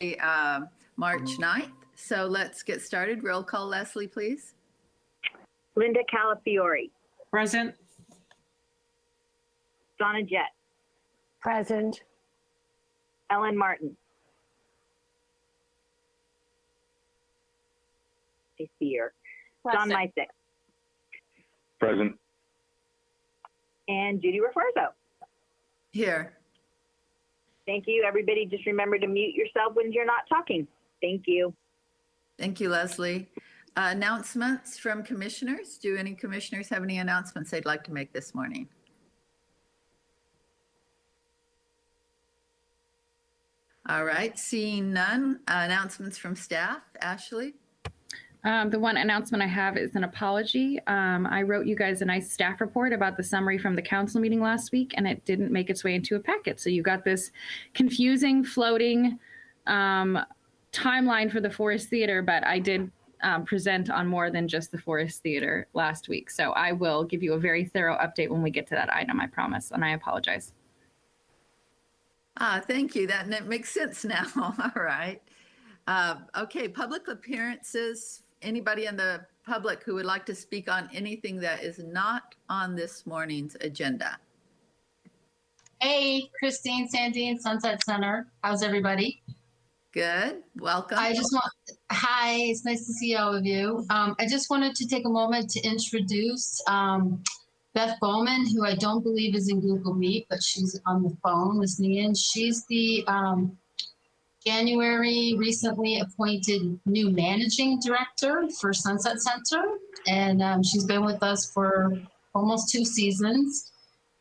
March 9th. So let's get started. Roll call, Leslie, please. Linda Calafiore. Present. Donna Jett. Present. Ellen Martin. I see her. John Mysick. Present. And Judy Refuerzo. Here. Thank you, everybody. Just remember to mute yourself when you're not talking. Thank you. Thank you, Leslie. Announcements from commissioners. Do any commissioners have any announcements they'd like to make this morning? All right, seeing none. Announcements from staff. Ashley? The one announcement I have is an apology. I wrote you guys a nice staff report about the summary from the council meeting last week, and it didn't make its way into a packet. So you got this confusing, floating timeline for the Forest Theater, but I did present on more than just the Forest Theater last week. So I will give you a very thorough update when we get to that item, I promise, and I apologize. Thank you. That makes sense now. All right. Okay, public appearances. Anybody in the public who would like to speak on anything that is not on this morning's agenda? Hey, Christine Sandine, Sunset Center. How's everybody? Good. Welcome. Hi, it's nice to see all of you. I just wanted to take a moment to introduce Beth Bowman, who I don't believe is in Google Meet, but she's on the phone listening in. She's the January recently appointed new managing director for Sunset Center, and she's been with us for almost 2 seasons.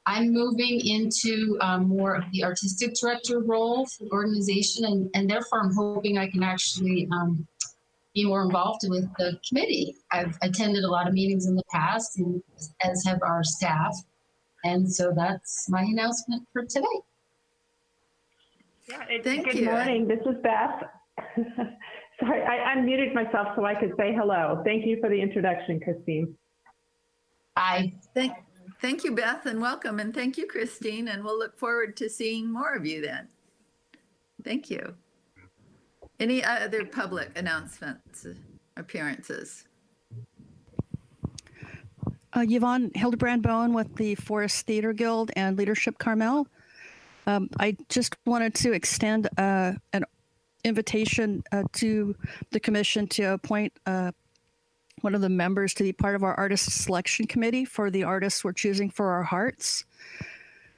I'm moving into more of the artistic director role for the organization, and therefore I'm hoping I can actually be more involved with the committee. I've attended a lot of meetings in the past, and as have our staff, and so that's my announcement for today. Yeah, Good morning. This is Beth. Sorry, I unmuted myself so I could say hello. Thank you for the introduction, Christine. Bye. Thank you, Beth, and welcome. And thank you, Christine. And we'll look forward to seeing more of you then. Thank you. Any other public announcements, appearances? Yvonne Hildebrand Bowen with the Forest Theater Guild and Leadership Carmel. I just wanted to extend an invitation to the commission to appoint one of the members to be part of our artist selection committee for the artists we're choosing for our hearts.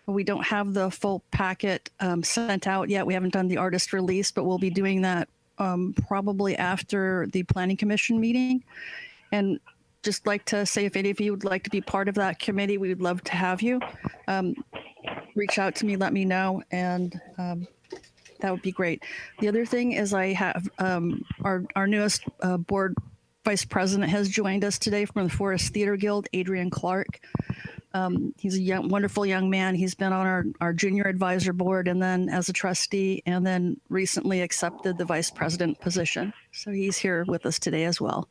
We don't have the full packet sent out yet. We haven't done the artist release, but we'll be doing that probably after the planning commission meeting. And just like to say, if any of you would like to be part of that committee, we would love to have you. Reach out to me, let me know, and that would be great. The other thing is I have our newest board vice president has joined us today from the Forest Theater Guild, Adrian Clark. He's a wonderful young man. He's been on our junior advisor board and then as a trustee, and then recently accepted the vice president position. So he's here with us today as well.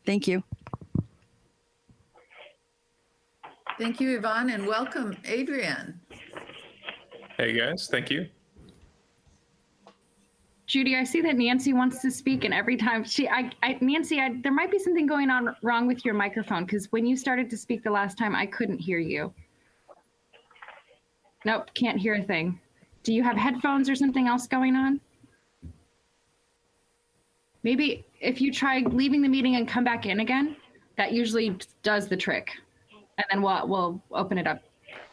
Thank you. Thank you, Yvonne, and welcome, Adrian. Hey guys, thank you. Judy, I see that Nancy wants to speak, and every time Nancy, there might be something going on wrong with your microphone, because when you started to speak the last time, I couldn't hear you. Nope, can't hear a thing. Do you have headphones or something else going on? Maybe if you try leaving the meeting and come back in again, that usually does the trick. And then we'll open it up.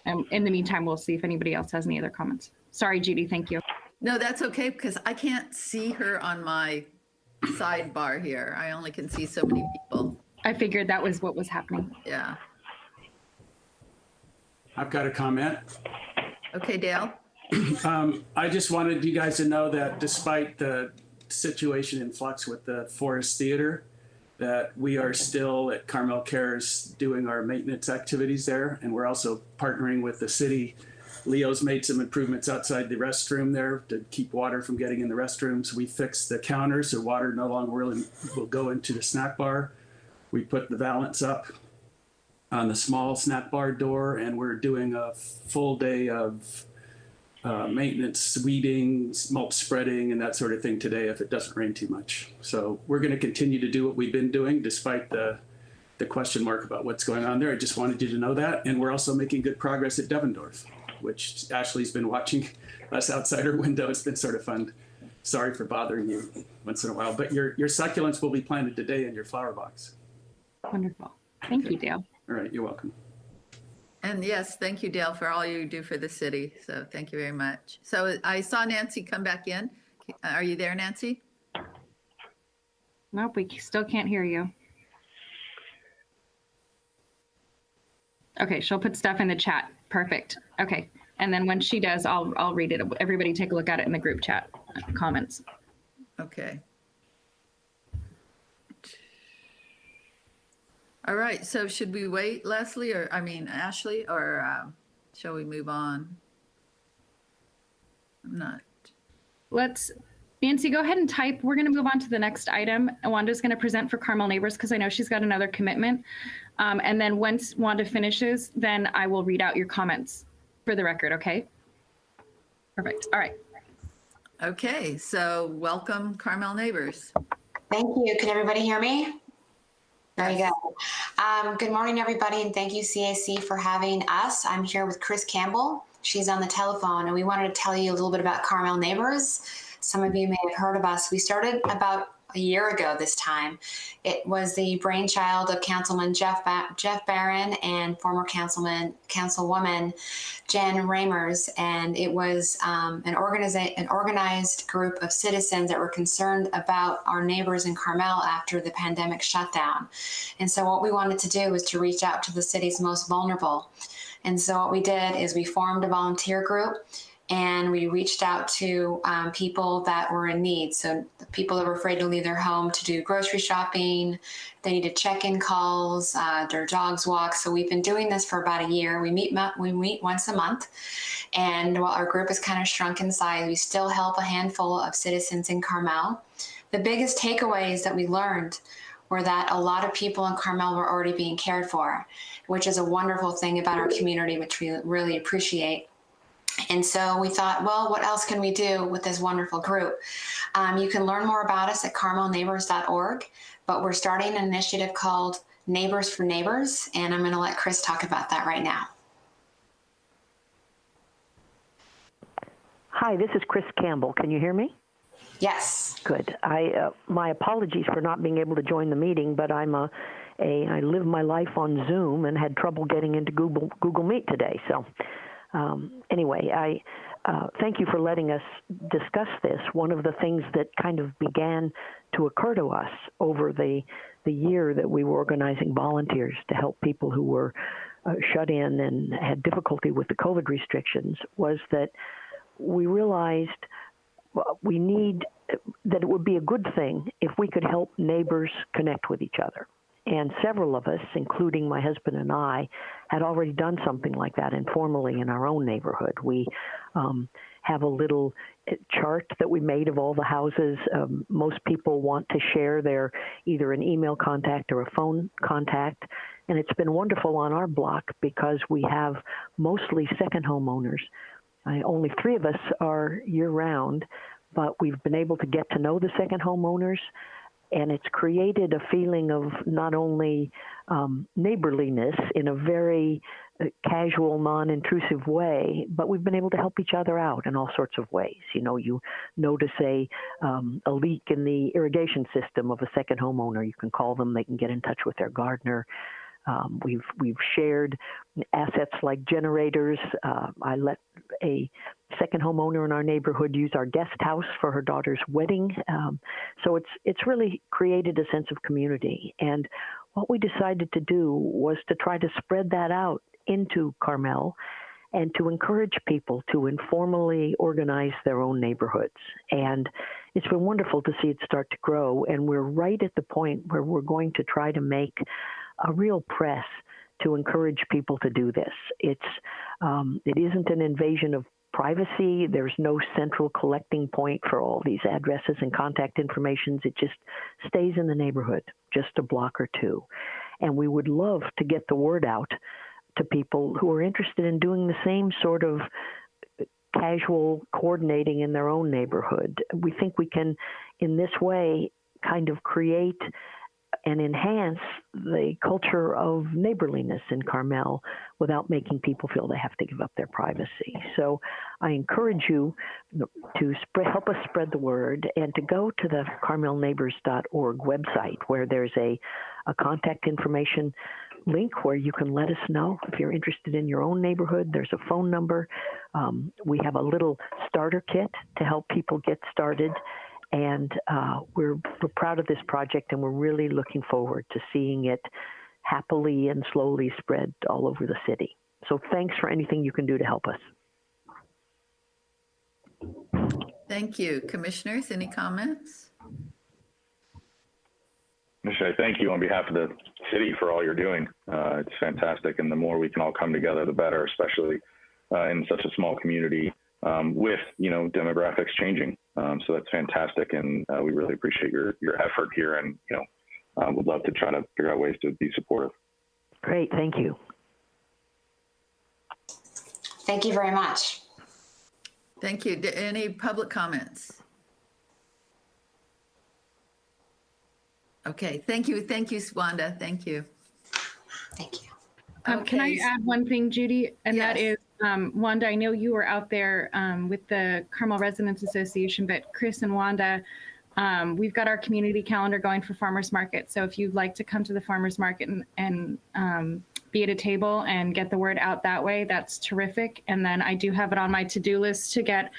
And in the meantime, we'll see if anybody else has any other comments. Sorry, Judy, thank you. No, that's okay, because I can't see her on my sidebar here. I only can see so many people. I figured that was what was happening. Yeah. I've got a comment. Okay, Dale. I just wanted you guys to know that despite the situation in flux with the Forest Theater, that we are still at Carmel Cares doing our maintenance activities there. And we're also partnering with the city. Leo's made some improvements outside the restroom there to keep water from getting in the restrooms. We fixed the counters so water no longer will go into the snack bar. We put the valance up on the small snack bar door, and we're doing a full day of maintenance, weeding, mulch spreading, and that sort of thing today if it doesn't rain too much. So we're going to continue to do what we've been doing despite the question mark about what's going on there. I just wanted you to know that. And we're also making good progress at Devendorf, which Ashley's been watching us outside her window. It's been sort of fun. Sorry for bothering you once in a while, but your succulents will be planted today in your flower box. Wonderful. Thank you, Dale. All right, you're welcome. And yes, thank you, Dale, for all you do for the city. So thank you very much. So I saw Nancy come back in. Are you there, Nancy? Nope, we still can't hear you. Okay, she'll put stuff in the chat. Perfect. Okay, and then when she does, I'll read it. Everybody take a look at it in the group chat comments. Okay. All right, so should we wait, Ashley, or shall we move on? I'm not. Nancy, go ahead and type. We're going to move on to the next item. Wanda's going to present for Carmel Neighbors because I know she's got another commitment. And then once Wanda finishes, then I will read out your comments for the record, okay? Perfect. All right. Okay, so welcome, Carmel Neighbors. Thank you. Can everybody hear me? Very good. Good morning, everybody, and thank you, CAC, for having us. I'm here with Chris Campbell. She's on the telephone, and we wanted to tell you a little bit about Carmel Neighbors. Some of you may have heard of us. We started about a year ago this time. It was the brainchild of Councilman Jeff Barron and former Councilwoman Jen Ramers, and it was an organized group of citizens that were concerned about our neighbors in Carmel after the pandemic shutdown. And so what we wanted to do was to reach out to the city's most vulnerable. And so what we did is we formed a volunteer group, and we reached out to people that were in need. So the people that were afraid to leave their home to do grocery shopping, they needed check-in calls, their dogs walks. So we've been doing this for about a year. We meet once a month. And while our group has kind of shrunk in size, we still help a handful of citizens in Carmel. The biggest takeaways that we learned were that a lot of people in Carmel were already being cared for, which is a wonderful thing about our community, which we really appreciate. And so we thought, well, what else can we do with this wonderful group? You can learn more about us at carmelneighbors.org, but we're starting an initiative called Neighbors for Neighbors, and I'm going to let Chris talk about that right now. Hi, this is Chris Campbell. Can you hear me? Yes. Good. My apologies for not being able to join the meeting, but I live my life on Zoom and had trouble getting into Google Meet today. So anyway, I thank you for letting us discuss this. One of the things that kind of began to occur to us over the year that we were organizing volunteers to help people who were shut in and had difficulty with the COVID restrictions was that we realized that it would be a good thing if we could help neighbors connect with each other. And several of us, including my husband and I, had already done something like that informally in our own neighborhood. We have a little chart that we made of all the houses. Most people want to share their either an email contact or a phone contact. And it's been wonderful on our block because we have mostly second homeowners. Only 3 of us are year-round, but we've been able to get to know the second homeowners. And it's created a feeling of not only neighborliness in a very casual, non-intrusive way, but we've been able to help each other out in all sorts of ways. You know, you notice a leak in the irrigation system of a second homeowner. You can call them. They can get in touch with their gardener. We've shared assets like generators. I let a second homeowner in our neighborhood use our guest house for her daughter's wedding. So it's really created a sense of community. And what we decided to do was to try to spread that out into Carmel and to encourage people to informally organize their own neighborhoods. And it's been wonderful to see it start to grow. And we're right at the point where we're going to try to make a real press to encourage people to do this. It isn't an invasion of privacy. There's no central collecting point for all these addresses and contact information. It just stays in the neighborhood, just a block or 2. And we would love to get the word out to people who are interested in doing the same sort of casual coordinating in their own neighborhood. We think we can, in this way, kind of create and enhance the culture of neighborliness in Carmel without making people feel they have to give up their privacy. So I encourage you to help us spread the word and to go to the carmelneighbors.org website, where there's a contact information link where you can let us know if you're interested in your own neighborhood. There's a phone number. We have a little starter kit to help people get started. And we're proud of this project, and we're really looking forward to seeing it happily and slowly spread all over the city. So thanks for anything you can do to help us. Thank you. Commissioners, any comments? Commissioner, thank you on behalf of the city for all you're doing. It's fantastic, and the more we can all come together, the better, especially in such a small community with, demographics changing. So that's fantastic, and we really appreciate your effort here, and would love to try to figure out ways to be supportive. Great, thank you. Thank you very much. Thank you. Any public comments? Okay, thank you, Wanda. Thank you. Thank you. Can I add one thing, Judy? And Yes. that is, Wanda, I know you were out there with the Carmel Residents Association, but Chris and Wanda, we've got our community calendar going for farmers market. So if you'd like to come to the farmers market and be at a table and get the word out that way, that's terrific. And then I do have it on my to-do list to get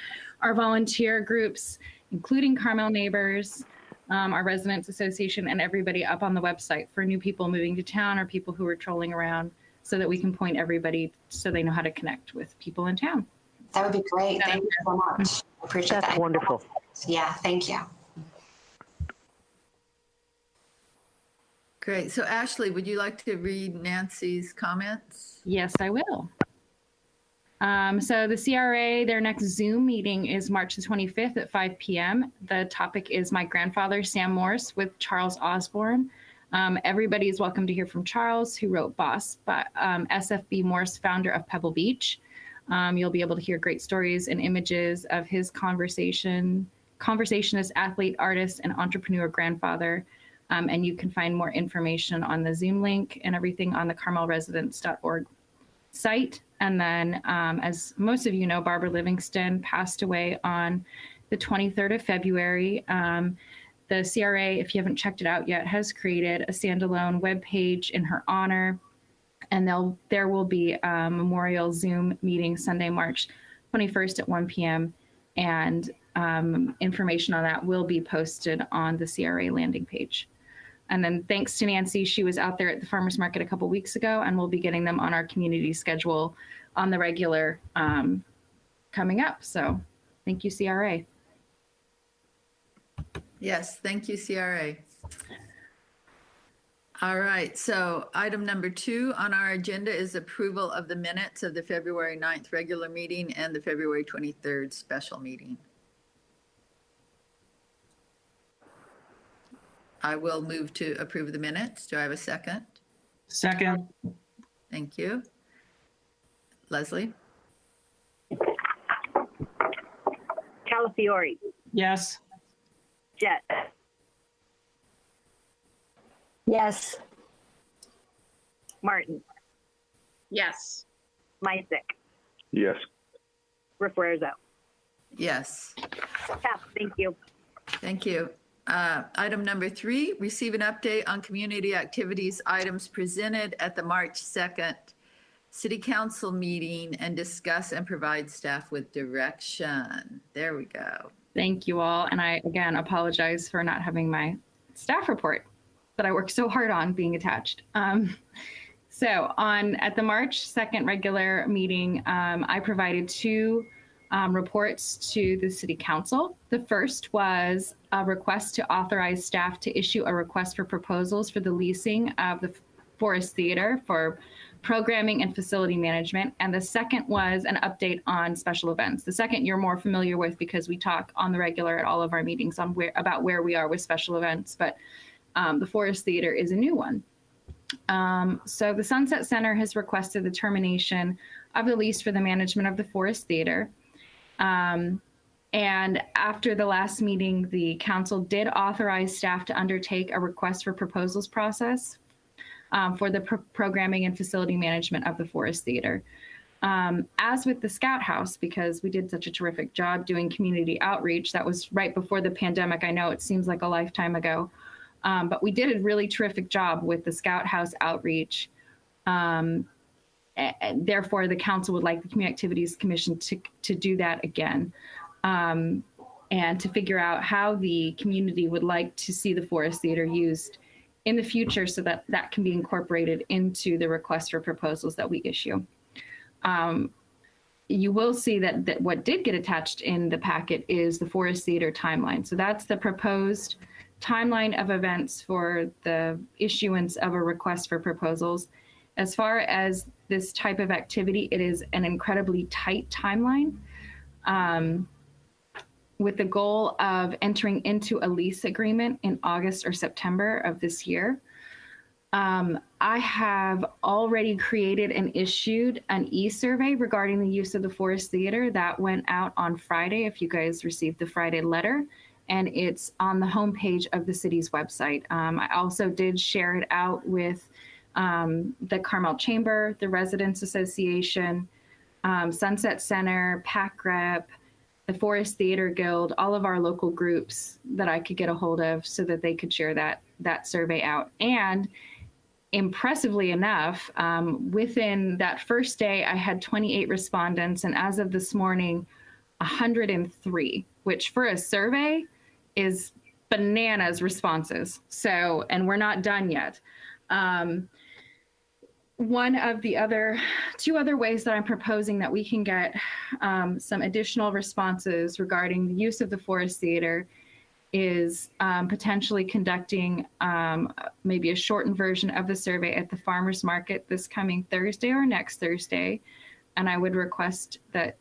our volunteer groups, including Carmel Neighbors, our Residents Association, and everybody up on the website for new people moving to town or people who are trolling around, so that we can point everybody so they know how to connect with people in town. That would be great. Thank you so much. I appreciate that. That's wonderful. Yeah, thank you. Great. So Ashley, would you like to read Nancy's comments? Yes, I will. So the CRA, their next Zoom meeting is March the 25th at 5 p.m. The topic is My Grandfather, Sam Morse, with Charles Osborne. Everybody is welcome to hear from Charles, who wrote Boss, but SFB Morse, founder of Pebble Beach. You'll be able to hear great stories and images of his conversationist, athlete, artist, and entrepreneur grandfather. And you can find more information on the Zoom link and everything on the carmelresidents.org site. And then, as most of you know, Barbara Livingston passed away on the 23rd of February. The CRA, if you haven't checked it out yet, has created a standalone webpage in her honor. And there will be a memorial Zoom meeting Sunday, March 21st at 1 p.m. And information on that will be posted on the CRA landing page. And then thanks to Nancy, she was out there at the farmers market a couple weeks ago, and we'll be getting them on our community schedule on the regular coming up. So thank you, CRA. Yes, thank you, CRA. All right, so item number 2 on our agenda is approval of the minutes of the February 9th regular meeting and the February 23rd special meeting. I will move to approve the minutes. Do I have a second? Second. Thank you. Leslie? Calafiore, Yes. Jett, Yes. Martin, Yes. Mysick, Yes. Refuerzo. Yes. Yeah, thank you. Thank you. Item number 3, receive an update on community activities items presented at the March 2nd City Council meeting and discuss and provide staff with direction. There we go. Thank you all. And I, again, apologize for not having my staff report that I worked so hard on being attached. So at the March 2nd regular meeting, I provided 2 reports to the City Council. The first was a request to authorize staff to issue a request for proposals for the leasing of the Forest Theater for programming and facility management. And the second was an update on special events. The second you're more familiar with because we talk on the regular at all of our meetings on about where we are with special events, but the Forest Theater is a new one. So the Sunset Center has requested the termination of the lease for the management of the Forest Theater. And after the last meeting, the council did authorize staff to undertake a request for proposals process for the programming and facility management of the Forest Theater. As with the Scout House, because we did such a terrific job doing community outreach, that was right before the pandemic. I know it seems like a lifetime ago, but we did a really terrific job with the Scout House outreach. Therefore, the council would like the Community Activities Commission to do that again, and to figure out how the community would like to see the Forest Theater used in the future, so that that can be incorporated into the request for proposals that we issue. You will see that what did get attached in the packet is the Forest Theater timeline. So that's the proposed timeline of events for the issuance of a request for proposals. As far as this type of activity, it is an incredibly tight timeline, with the goal of entering into a lease agreement in August or September of this year. I have already created and issued an e-survey regarding the use of the Forest Theater that went out on Friday, if you guys received the Friday letter, and it's on the homepage of the city's website. I also did share it out with the Carmel Chamber, the Residents Association, Sunset Center, PAC Rep, the Forest Theater Guild, all of our local groups that I could get a hold of so that they could share that survey out. And impressively enough, within that first day, I had 28 respondents, and as of this morning, 103, which for a survey is bananas responses. So, and we're not done yet. One of the two other ways that I'm proposing that we can get some additional responses regarding the use of the Forest Theater is potentially conducting maybe a shortened version of the survey at the farmers market this coming Thursday or next Thursday. And I would request that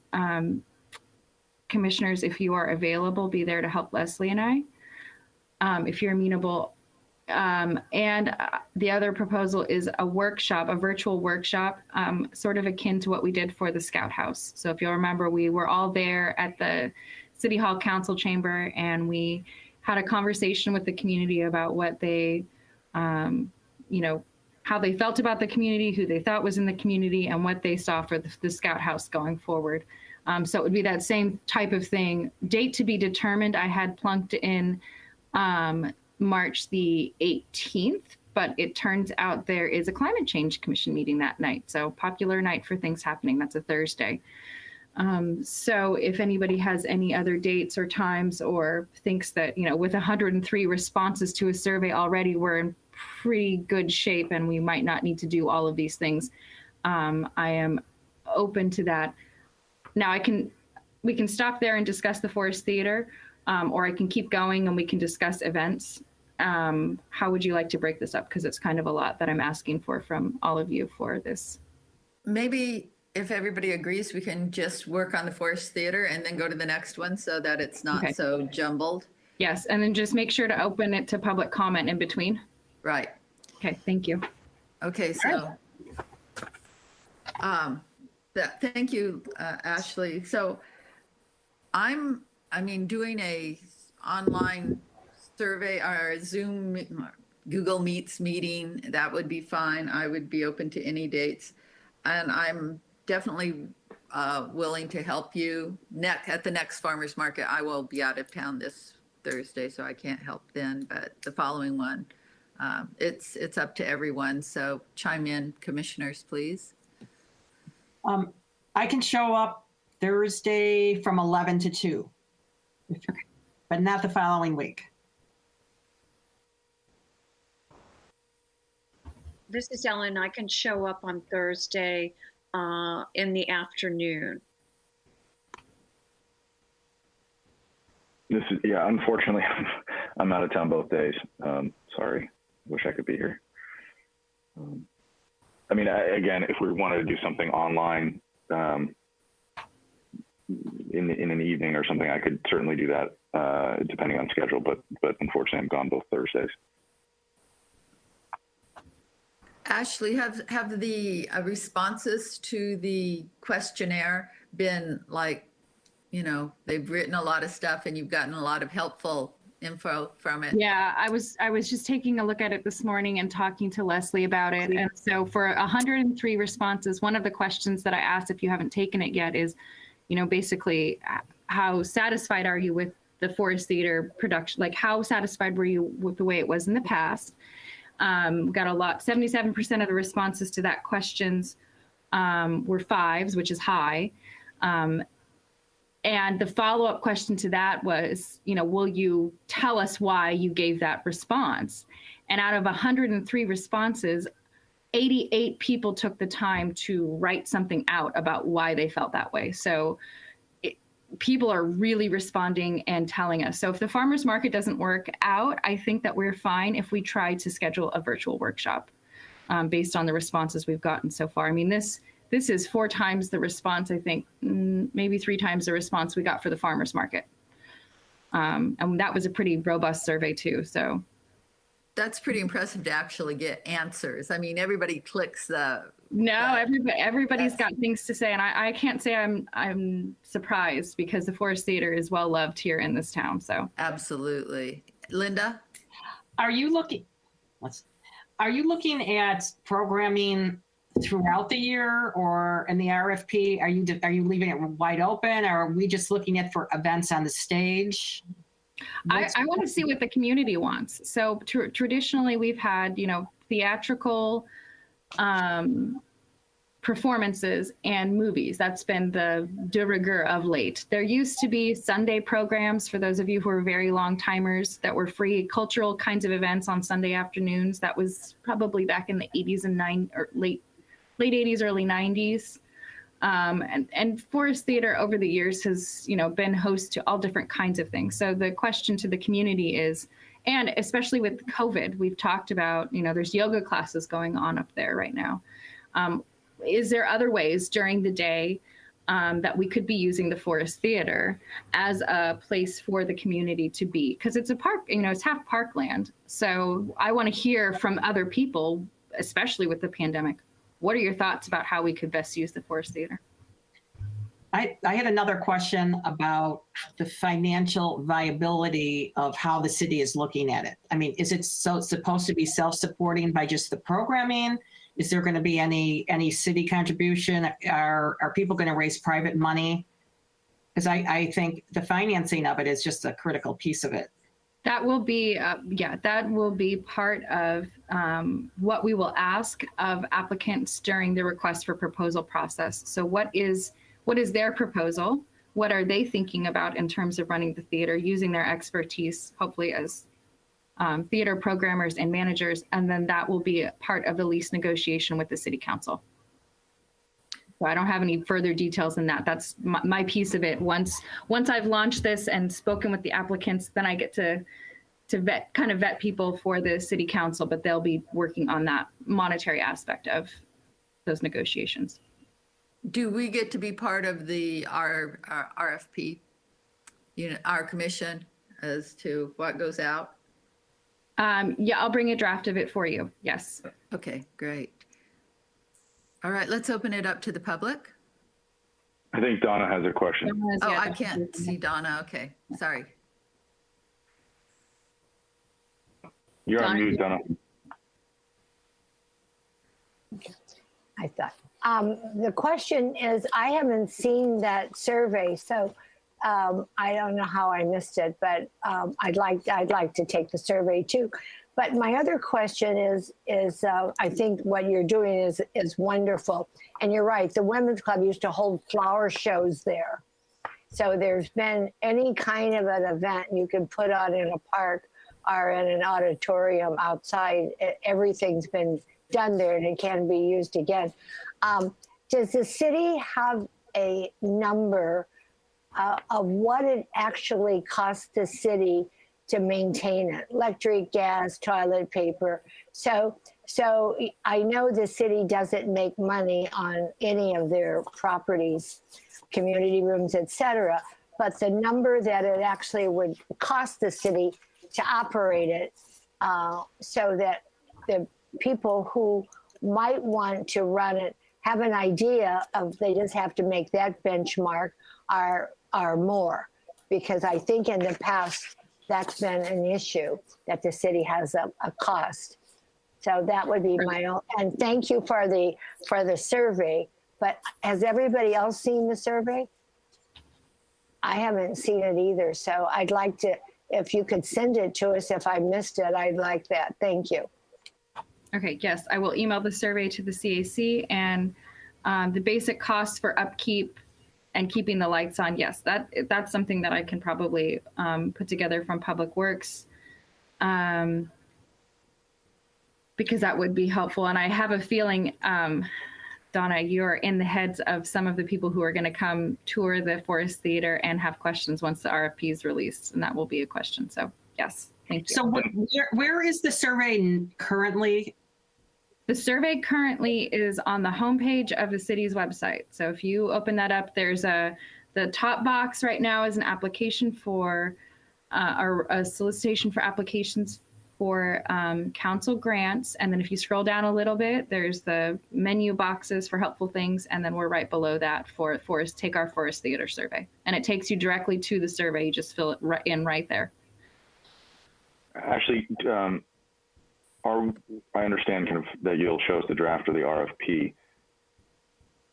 commissioners, if you are available, be there to help Leslie and I, if you're amenable. And the other proposal is a workshop, a virtual workshop, sort of akin to what we did for the Scout House. So if you'll remember, we were all there at the City Hall Council Chamber, and we had a conversation with the community about what they, how they felt about the community, who they thought was in the community, and what they saw for the Scout House going forward. So it would be that same type of thing. Date to be determined. I had plunked in March the 18th, but it turns out there is a Climate Change Commission meeting that night. So popular night for things happening. That's a Thursday. So if anybody has any other dates or times, or thinks that, with 103 responses to a survey already, we're in pretty good shape and we might not need to do all of these things, I am open to that. Now we can stop there and discuss the Forest Theater, or I can keep going and we can discuss events. How would you like to break this up? Because it's kind of a lot that I'm asking for from all of you for this. Maybe if everybody agrees, we can just work on the Forest Theater and then go to the next one so that it's not so jumbled. Yes, and then just make sure to open it to public comment in between. Right. Okay, thank you. Okay, so thank you, Ashley. So I'm doing a online survey or Zoom, Google Meets meeting, that would be fine. I would be open to any dates. And I'm definitely willing to help you. At the next farmers market, I will be out of town this Thursday, so I can't help then, but the following one, it's up to everyone. So chime in, commissioners, please. I can show up Thursday from 11 to 2, but not the following week. This is Ellen. I can show up on Thursday in the afternoon. Unfortunately, I'm out of town both days. Sorry, wish I could be here. Again, if we wanted to do something online in an evening or something, I could certainly do that depending on schedule, but unfortunately I'm gone both Thursdays. Ashley, have the responses to the questionnaire been they've written a lot of stuff and you've gotten a lot of helpful info from it. Yeah, I was just taking a look at it this morning and talking to Leslie about it. And so for 103 responses, one of the questions that I asked, if you haven't taken it yet, is, basically how satisfied are you with the Forest Theater production? Like, how satisfied were you with the way it was in the past? Got a lot, 77% of the responses to that questions were 5s, which is high. And the follow-up question to that was, will you tell us why you gave that response? And out of 103 responses, 88 people took the time to write something out about why they felt that way. So people are really responding and telling us. So if the farmers market doesn't work out, I think that we're fine if we try to schedule a virtual workshop based on the responses we've gotten so far. I mean, this is 4 times the response, I think, maybe 3 times the response we got for the farmers market. And that was a pretty robust survey too, so. That's pretty impressive to actually get answers. I mean, everybody clicks the. No, everybody's got things to say, and I can't say I'm surprised because the Forest Theater is well loved here in this town. So absolutely, Linda, are you looking at programming throughout the year, or in the RFP? Are you leaving it wide open, or are we just looking at for events on the stage? I want to see what the community wants. So traditionally, we've had theatrical performances and movies. That's been the de rigueur of late. There used to be Sunday programs, for those of you who are very long timers, that were free cultural kinds of events on Sunday afternoons. That was probably back in the 80s and late 80s, early 90s. And Forest Theater over the years has, been host to all different kinds of things. So the question to the community is, and especially with COVID, we've talked about, there's yoga classes going on up there right now. Is there other ways during the day that we could be using the Forest Theater as a place for the community to be? Because it's a park, it's half parkland. So I want to hear from other people, especially with the pandemic. What are your thoughts about how we could best use the Forest Theater? I had another question about the financial viability of how the city is looking at it. I mean, is it supposed to be self-supporting by just the programming? Is there going to be any city contribution? Are people going to raise private money? Because I think the financing of it is just a critical piece of it. That will be, that will be part of what we will ask of applicants during the request for proposal process. So what is their proposal? What are they thinking about in terms of running the theater, using their expertise, hopefully as theater programmers and managers, and then that will be a part of the lease negotiation with the city council. So I don't have any further details than that. That's my piece of it. Once I've launched this and spoken with the applicants, then I get to vet people for the city council, but they'll be working on that monetary aspect of those negotiations. Do we get to be part of our RFP, our commission, as to what goes out? Yeah, I'll bring a draft of it for you. Yes. Okay, great. All right, let's open it up to the public. I think Donna has a question. Oh, I can't see Donna. Okay, sorry. You're on mute, Donna. I thought. The question is, I haven't seen that survey, so I don't know how I missed it, but I'd like to take the survey too. But my other question is I think what you're doing is wonderful, and you're right. The Women's Club used to hold flower shows there, so there's been any kind of an event you can put on in a park or in an auditorium outside. Everything's been done there, and it can be used again. Does the city have a number of what it actually costs the city to maintain it? Electric, gas, toilet paper. So I know the city doesn't make money on any of their properties, community rooms, etc. But the number that it actually would cost the city to operate it, so that the people who might want to run it have an idea of, they just have to make that benchmark, are are more, because I think in the past that's been an issue, that the city has a cost. So that would be my own, and thank you for the survey. But has everybody else seen the survey? I haven't seen it either. So I'd like to, if you could send it to us, if I missed it, I'd like that. Thank you. Okay, yes, I will email the survey to the CAC, and the basic costs for upkeep and keeping the lights on. Yes, that's something that I can probably put together from Public Works, because that would be helpful. And I have a feeling, Donna, you're in the heads of some of the people who are going to come tour the Forest Theater and have questions once the RFP is released, and that will be a question. So yes, thank you. So where is the survey currently? The survey currently is on the homepage of the city's website. So if you open that up, there's the top box right now is an application for, or a solicitation for applications for council grants. And then if you scroll down a little bit, there's the menu boxes for helpful things. And then we're right below that for Take Our Forest Theater survey. And it takes you directly to the survey. You just fill it right there. Actually, I understand kind of that you'll show us the draft of the RFP.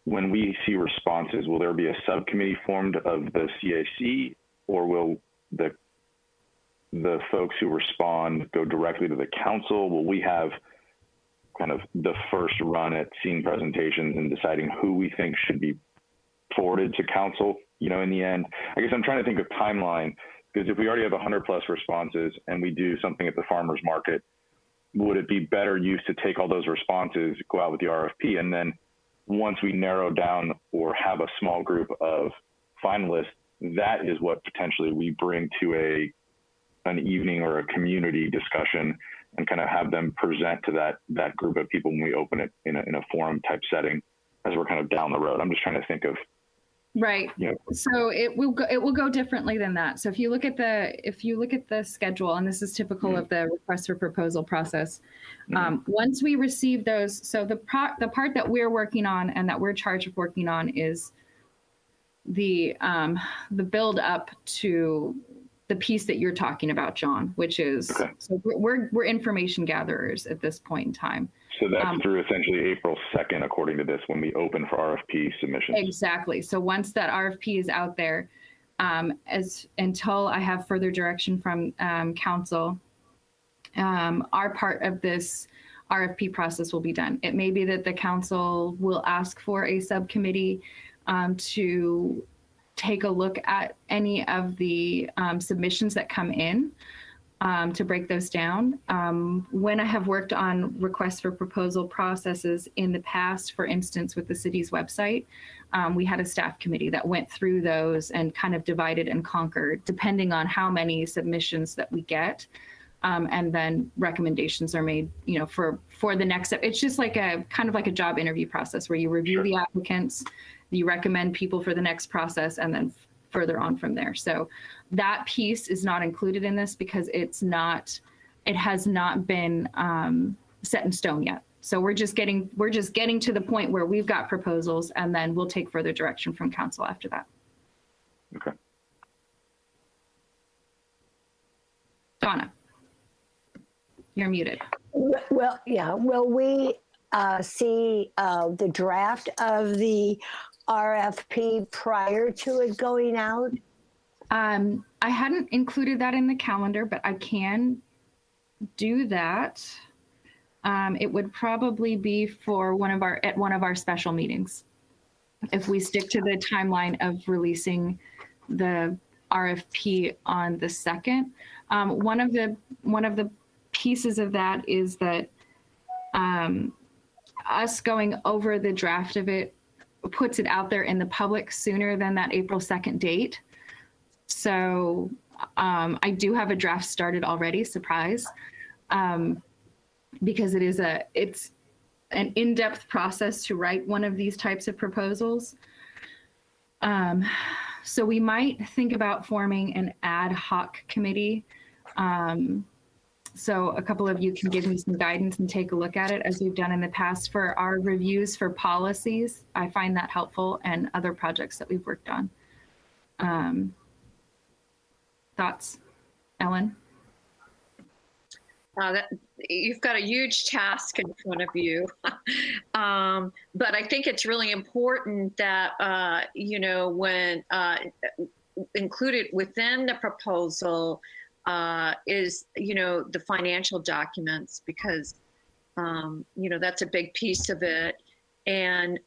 When we see responses, will there be a subcommittee formed of the CAC, or will the folks who respond go directly to the council? Will we have kind of the first run at seeing presentations and deciding who we think should be forwarded to council, in the end? I guess I'm trying to think of timeline, because if we already have 100+ responses and we do something at the farmer's market, would it be better use to take all those responses, go out with the RFP, and then once we narrow down or have a small group of finalists, that is what potentially we bring to an evening or a community discussion and kind of have them present to that group of people when we open it in a forum type setting as we're kind of down the road. I'm just trying to think of. Right. So it will go differently than that. So if you look at the schedule, and this is typical of the request for proposal process, once we receive those, so the part that we're working on and that we're charged with working on is the build up to the piece that you're talking about, John, which is, so we're information gatherers at this point in time. So that's through essentially April 2nd, according to this, when we open for RFP submissions. Exactly. So once that RFP is out there, until I have further direction from council, our part of this RFP process will be done. It may be that the council will ask for a subcommittee to take a look at any of the submissions that come in, to break those down. When I have worked on requests for proposal processes in the past, for instance, with the city's website, we had a staff committee that went through those and kind of divided and conquered, depending on how many submissions that we get. And then recommendations are made, for the next step. It's just like a kind of like a job interview process where you review the applicants, you recommend people for the next process, and then further on from there. So that piece is not included in this because it has not been set in stone yet. So we're just getting to the point where we've got proposals, and then we'll take further direction from council after that. Okay. Donna, you're muted. Well, yeah. Will we see the draft of the RFP prior to it going out? I hadn't included that in the calendar, but I can do that. It would probably be for at one of our special meetings, if we stick to the timeline of releasing the RFP on the 2nd. One of the pieces of that is that us going over the draft of it puts it out there in the public sooner than that April 2nd date. So I do have a draft started already, surprise, because it's an in-depth process to write one of these types of proposals. So we might think about forming an ad hoc committee. So a couple of you can give me some guidance and take a look at it, as we've done in the past for our reviews for policies. I find that helpful, and other projects that we've worked on. Thoughts, Ellen? You've got a huge task in front of you. But I think it's really important that, when included within the proposal is, the financial documents, because, that's a big piece of it. And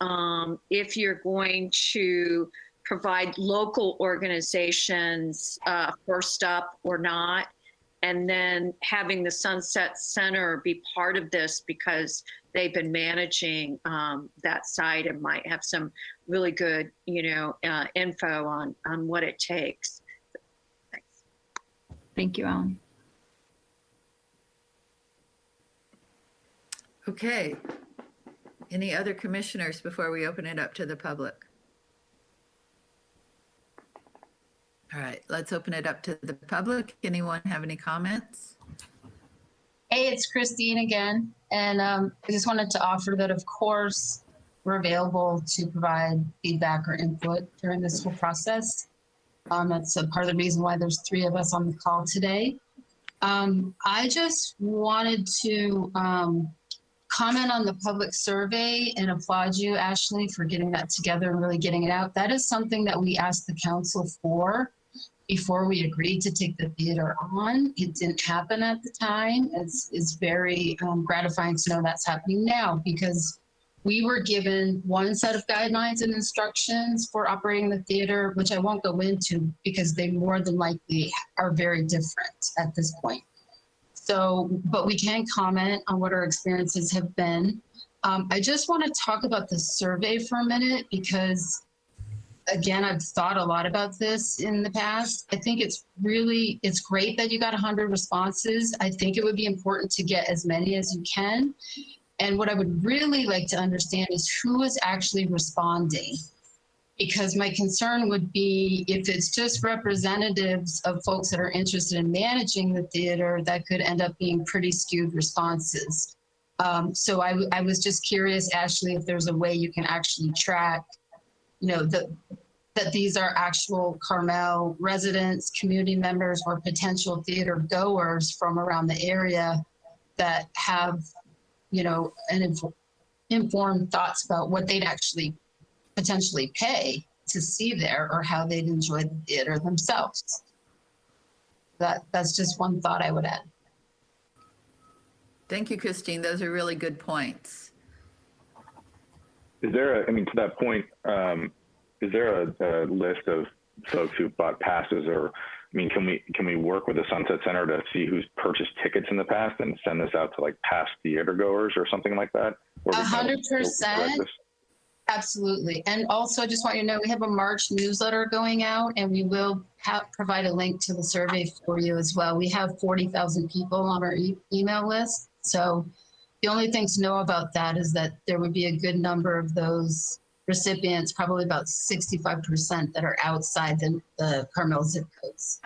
if you're going to provide local organizations first up or not, and then having the Sunset Center be part of this because they've been managing that site and might have some really good, info on what it takes. Thanks. Thank you, Ellen. Okay. Any other commissioners before we open it up to the public? All right, let's open it up to the public. Anyone have any comments? Hey, it's Christine again. And I just wanted to offer that, of course, we're available to provide feedback or input during this whole process. That's a part of the reason why there's 3 of us on the call today. I just wanted to comment on the public survey and applaud you, Ashley, for getting that together and really getting it out. That is something that we asked the council for before we agreed to take the theater on. It didn't happen at the time. It's very gratifying to know that's happening now, because we were given one set of guidelines and instructions for operating the theater, which I won't go into because they more than likely are very different at this point. So, but we can comment on what our experiences have been. I just want to talk about the survey for a minute, because again, I've thought a lot about this in the past. I think it's great that you got 100 responses. I think it would be important to get as many as you can. And what I would really like to understand is who is actually responding. Because my concern would be if it's just representatives of folks that are interested in managing the theater, that could end up being pretty skewed responses. So I was just curious, Ashley, if there's a way you can actually track, that these are actual Carmel residents, community members, or potential theater goers from around the area that have, informed thoughts about what they'd actually potentially pay to see there, or how they'd enjoy the theater themselves. That's just one thought I would add. Thank you, Christine. Those are really good points. Is there to that point, is there a list of folks who've bought passes, or, can we work with the Sunset Center to see who's purchased tickets in the past and send this out to like past theater goers or something like that? 100%. Absolutely. And also, I just want you to know, we have a March newsletter going out, and we will provide a link to the survey for you as well. We have 40,000 people on our email list. So the only thing to know about that is that there would be a good number of those recipients, probably about 65%, that are outside the Carmel zip codes.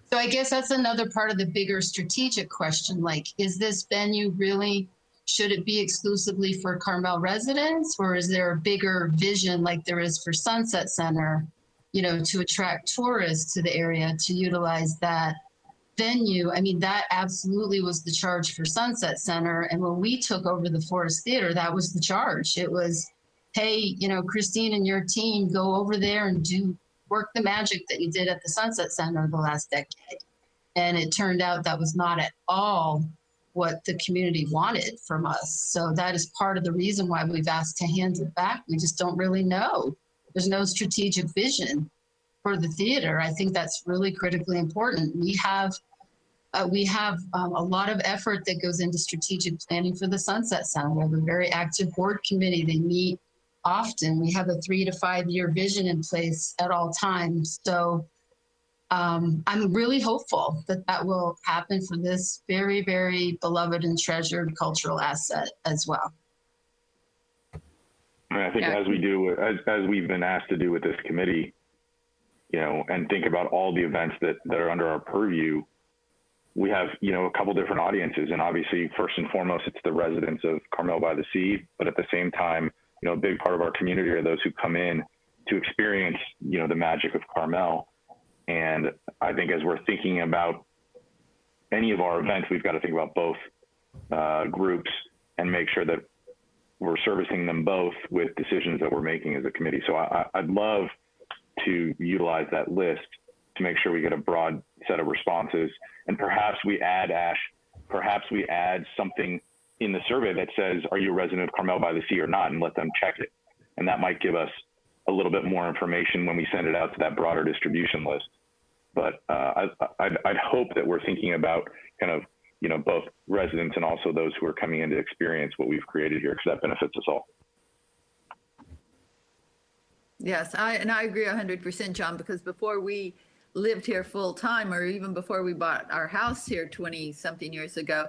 So I guess that's another part of the bigger strategic question, like, is this venue really, should it be exclusively for Carmel residents, or is there a bigger vision like there is for Sunset Center, to attract tourists to the area, to utilize that venue? That absolutely was the charge for Sunset Center. And when we took over the Forest Theater, that was the charge. It was, hey, Christine and your team, go over there and work the magic that you did at the Sunset Center the last decade. And it turned out that was not at all what the community wanted from us. So that is part of the reason why we've asked to hand it back. We just don't really know. There's no strategic vision for the theater. I think that's really critically important. We have a lot of effort that goes into strategic planning for the Sunset Center. We have a very active board committee. They meet often. We have a 3 to 5 year vision in place at all times. So I'm really hopeful that will happen for this very, very beloved and treasured cultural asset as well. I think as we've been asked to do with this committee, and think about all the events that are under our purview, we have, a couple different audiences. And obviously, first and foremost, it's the residents of Carmel-by-the-Sea. But at the same time, a big part of our community are those who come in to experience, the magic of Carmel. And I think as we're thinking about any of our events, we've got to think about both groups and make sure that we're servicing them both with decisions that we're making as a committee. So I'd love to utilize that list to make sure we get a broad set of responses. And perhaps we add, something in the survey that says, are you a resident of Carmel-by-the-Sea or not, and let them check it. And that might give us a little bit more information when we send it out to that broader distribution list. But I'd hope that we're thinking about kind of, both residents and also those who are coming in to experience what we've created here, because that benefits us all. Yes, I agree 100%, John, because before we lived here full time, or even before we bought our house here 20 something years ago,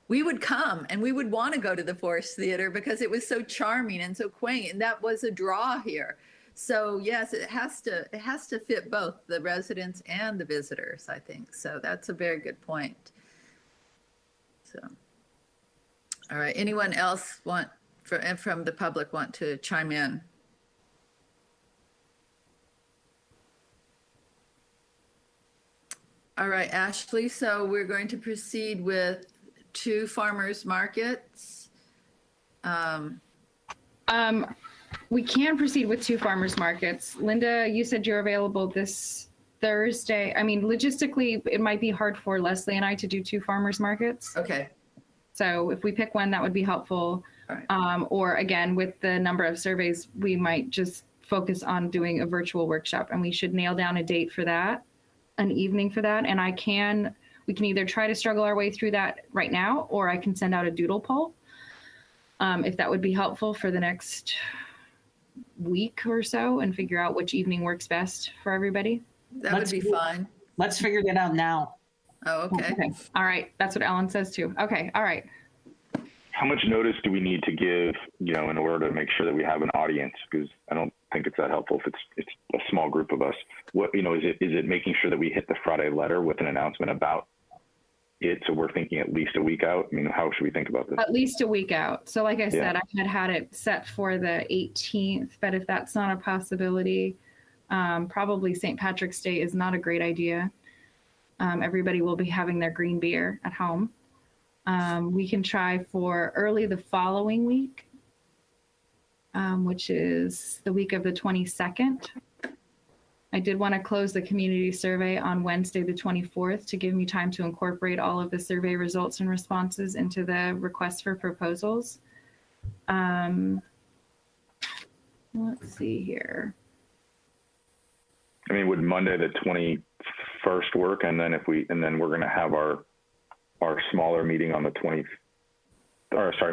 we would come and we would want to go to the Forest Theater because it was so charming and so quaint, and that was a draw here. So yes, it has to fit both the residents and the visitors, I think. So that's a very good point. So, all right, anyone else from the public want to chime in? All right, Ashley, so we're going to proceed with 2 farmers markets. We can proceed with 2 farmers markets. Linda, you said you're available this Thursday. I mean, logistically, it might be hard for Leslie and I to do 2 farmers markets. Okay. So if we pick one, that would be helpful. All right. Or again, with the number of surveys, we might just focus on doing a virtual workshop, and we should nail down a date for that, an evening for that. And we can either try to struggle our way through that right now, or I can send out a doodle poll. If that would be helpful for the next week or so, and figure out which evening works best for everybody. That would be fine. Let's figure that out now. Oh, okay. All right. That's what Ellen says too. Okay. All right. How much notice do we need to give, in order to make sure that we have an audience? Because I don't think it's that helpful if it's a small group of us. What, is it making sure that we hit the Friday letter with an announcement about it? So we're thinking at least a week out. I mean, how should we think about this? At least a week out. So like I said, I had it set for the 18th, but if that's not a possibility, probably St. Patrick's Day is not a great idea. Everybody will be having their green beer at home. We can try for early the following week, which is the week of the 22nd. I did want to close the community survey on Wednesday, the 24th, to give me time to incorporate all of the survey results and responses into the request for proposals. Let's see here. I mean, would Monday the 21st work? And then we're going to have our smaller meeting on the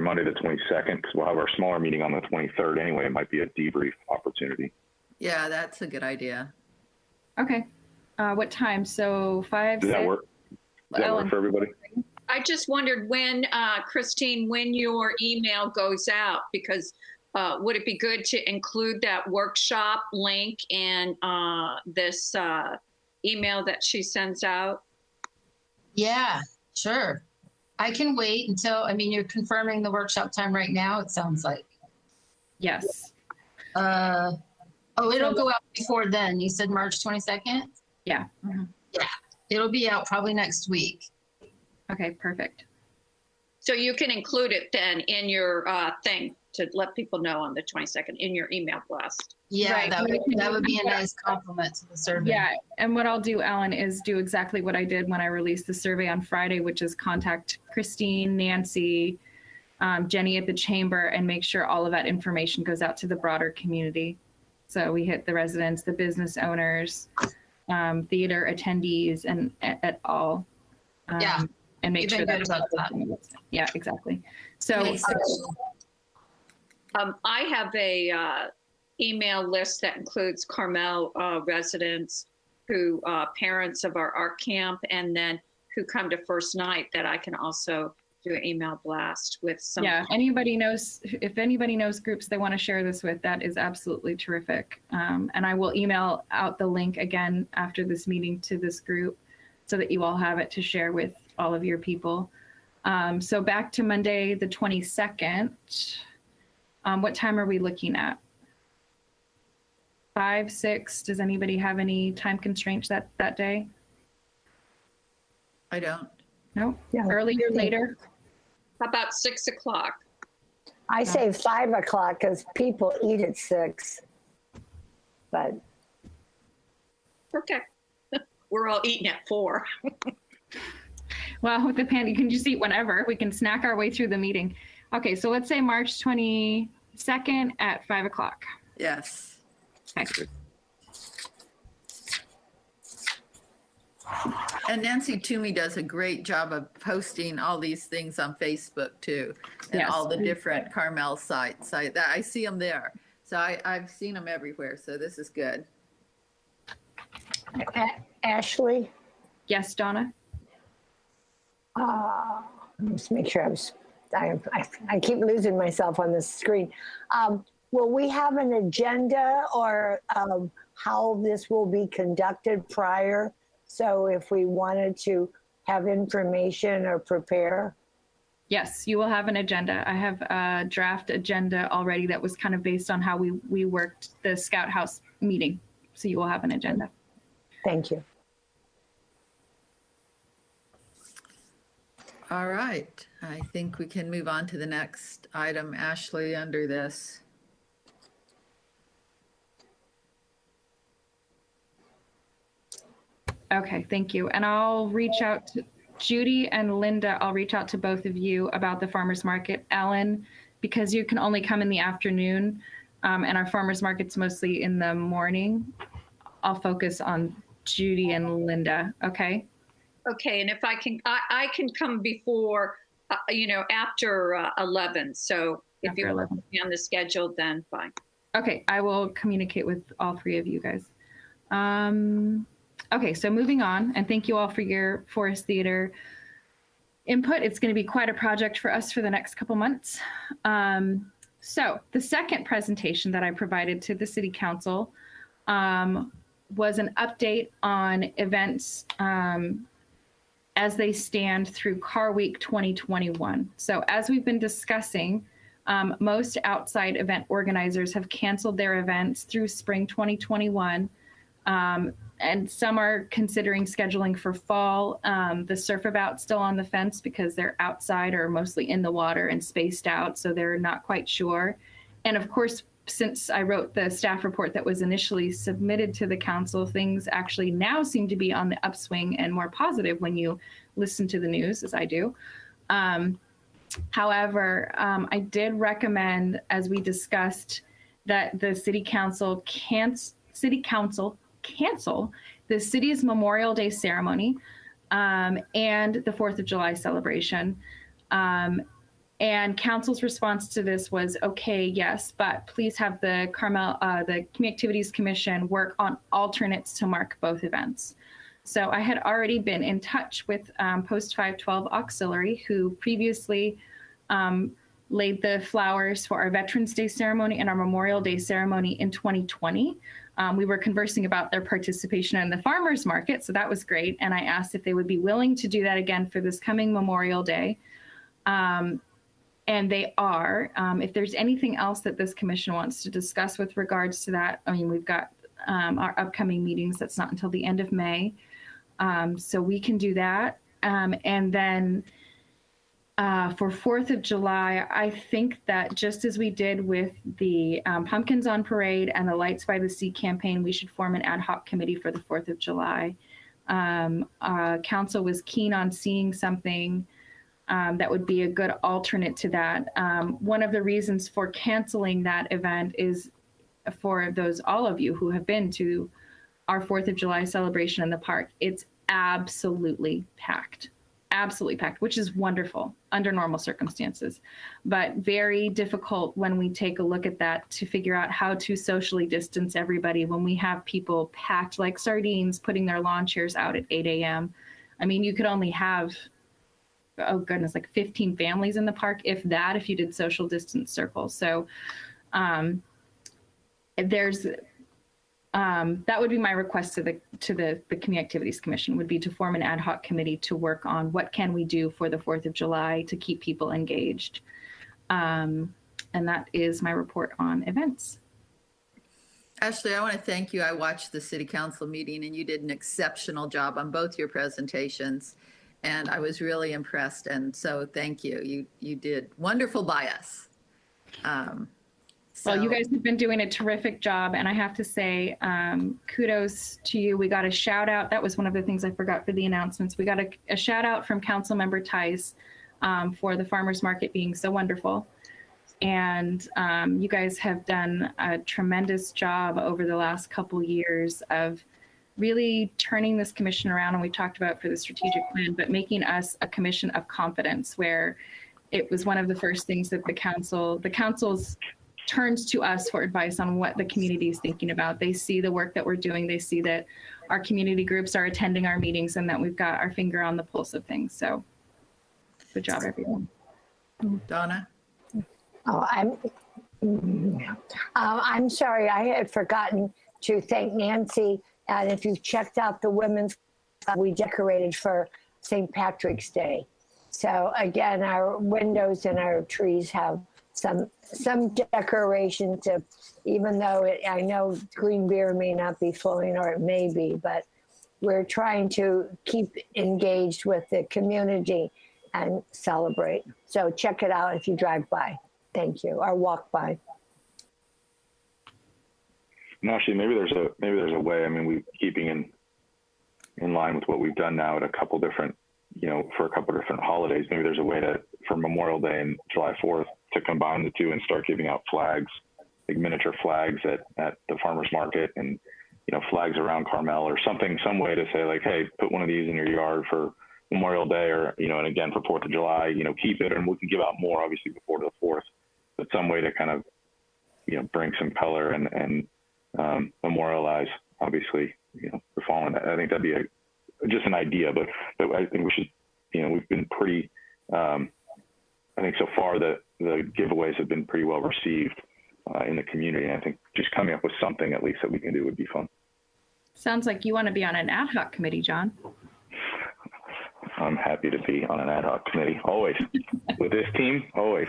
Monday the 22nd, because we'll have our smaller meeting on the 23rd anyway. It might be a debrief opportunity. Yeah, that's a good idea. Okay. What time? So 5, Does that work? Does that work for everybody? I just wondered when, Christine, when your email goes out, because would it be good to include that workshop link in this email that she sends out? Yeah, sure. I can wait until, you're confirming the workshop time right now, it sounds like. Yes. It'll go out before then. You said March 22nd? Yeah. Mm-hmm. Yeah, it'll be out probably next week. Okay, perfect. So you can include it then in your thing to let people know on the 22nd in your email blast. Yeah, Right. that would be a nice compliment to the survey. Yeah, and what I'll do, Ellen, is do exactly what I did when I released the survey on Friday, which is contact Christine, Nancy, Jenny at the chamber, and make sure all of that information goes out to the broader community. So we hit the residents, the business owners, theater attendees, and et al. And make sure that's about that. Yeah, exactly. So I have a email list that includes Carmel residents who parents of our art camp, and then who come to first night, that I can also do an email blast with some. Yeah, if anybody knows groups they want to share this with, that is absolutely terrific. And I will email out the link again after this meeting to this group so that you all have it to share with all of your people. So back to Monday, the 22nd. What time are we looking at? 5, 6. Does anybody have any time constraints that day? I don't. No? Yeah. Earlier, later? How about 6 o'clock? I say 5 o'clock because people eat at 6. But Okay. We're all eating at 4. Well, with the pan, you can just eat whenever. We can snack our way through the meeting. Okay, so let's say March 22nd at 5 o'clock. Yes. Okay. And Nancy Toomey does a great job of posting all these things on Facebook too, and Yes. all the different Carmel sites. I see them there. So I've seen them everywhere. So this is good. Ashley, Yes, Donna? let's make sure I keep losing myself on this screen. Will we have an agenda or how this will be conducted prior? So if we wanted to have information or prepare? Yes, you will have an agenda. I have a draft agenda already that was kind of based on how we worked the Scout House meeting. So you will have an agenda. Thank you. All right. I think we can move on to the next item, Ashley, under this. Okay, thank you. And I'll reach out to Judy and Linda. I'll reach out to both of you about the farmers market. Ellen, because you can only come in the afternoon and our farmers market's mostly in the morning, I'll focus on Judy and Linda, okay? Okay, and if I can come before, after 11. So if After you 11. want me on the schedule, then fine. Okay, I will communicate with all three of you guys. Okay, so moving on, and thank you all for your Forest Theater input. It's going to be quite a project for us for the next couple months. So the second presentation that I provided to the City Council was an update on events as they stand through Car Week 2021. So as we've been discussing, most outside event organizers have canceled their events through spring 2021. And some are considering scheduling for fall. The Surfabout's still on the fence because they're outside or mostly in the water and spaced out, so they're not quite sure. And of course, since I wrote the staff report that was initially submitted to the council, things actually now seem to be on the upswing and more positive when you listen to the news, as I do. However, I did recommend, as we discussed, that the City Council cancel the city's Memorial Day ceremony and the 4th of July celebration. And council's response to this was, okay, yes, but please have the Community Activities Commission work on alternates to mark both events. So I had already been in touch with Post 512 Auxiliary, who previously laid the flowers for our Veterans Day ceremony and our Memorial Day ceremony in 2020. We were conversing about their participation in the farmers market, so that was great. And I asked if they would be willing to do that again for this coming Memorial Day. And they are. If there's anything else that this commission wants to discuss with regards to that, I mean, we've got our upcoming meetings. That's not until the end of May. So we can do that. And then for 4th of July, I think that just as we did with the Pumpkins on Parade and the Lights by the Sea campaign, we should form an ad hoc committee for the 4th of July. Council was keen on seeing something that would be a good alternate to that. One of the reasons for canceling that event is for all of you who have been to our 4th of July celebration in the park. It's absolutely packed, which is wonderful under normal circumstances, but very difficult when we take a look at that to figure out how to socially distance everybody when we have people packed like sardines, putting their lawn chairs out at 8 a.m. I mean, you could only have, oh goodness, like 15 families in the park, if you did social distance circles. So that would be my request to the Community Activities Commission, would be to form an ad hoc committee to work on what can we do for the 4th of July to keep people engaged. And that is my report on events. Ashley, I want to thank you. I watched the city council meeting and you did an exceptional job on both your presentations. And I was really impressed. And so thank you. You did wonderful by us. Well, you guys have been doing a terrific job. And I have to say, kudos to you. We got a shout out. That was one of the things I forgot for the announcements. We got a shout out from Councilmember Tice for the farmers market being so wonderful. And you guys have done a tremendous job over the last couple years of really turning this commission around. And we talked about for the strategic plan, but making us a commission of confidence, where it was one of the first things that the council's turns to us for advice on what the community is thinking about. They see the work that we're doing. They see that our community groups are attending our meetings and that we've got our finger on the pulse of things. So good job, everyone. Donna? Oh, I'm sorry. I had forgotten to thank Nancy. And if you've checked out the women's, we decorated for St. Patrick's Day. So again, our windows and our trees have some decorations. Even though I know green beer may not be flowing, or it may be, but we're trying to keep engaged with the community and celebrate. So check it out if you drive by. Thank you, or walk by. And actually, maybe there's a way. I mean, we keeping in line with what we've done now at a couple different, for a couple different holidays. Maybe there's a way for Memorial Day and July 4th to combine the two and start giving out flags, like miniature flags at the farmers market, and flags around Carmel or something, some way to say like, hey, put one of these in your yard for Memorial Day, or and again for 4th of July. Keep it, and we can give out more obviously before the 4th. But some way to kind of, bring some color and memorialize, obviously, the fallen. I think that'd be just an idea, but I think we should, we've been pretty, I think so far the giveaways have been pretty well received in the community. And I think just coming up with something at least that we can do would be fun. Sounds like you want to be on an ad hoc committee, John. I'm happy to be on an ad hoc committee, always. With this team, always.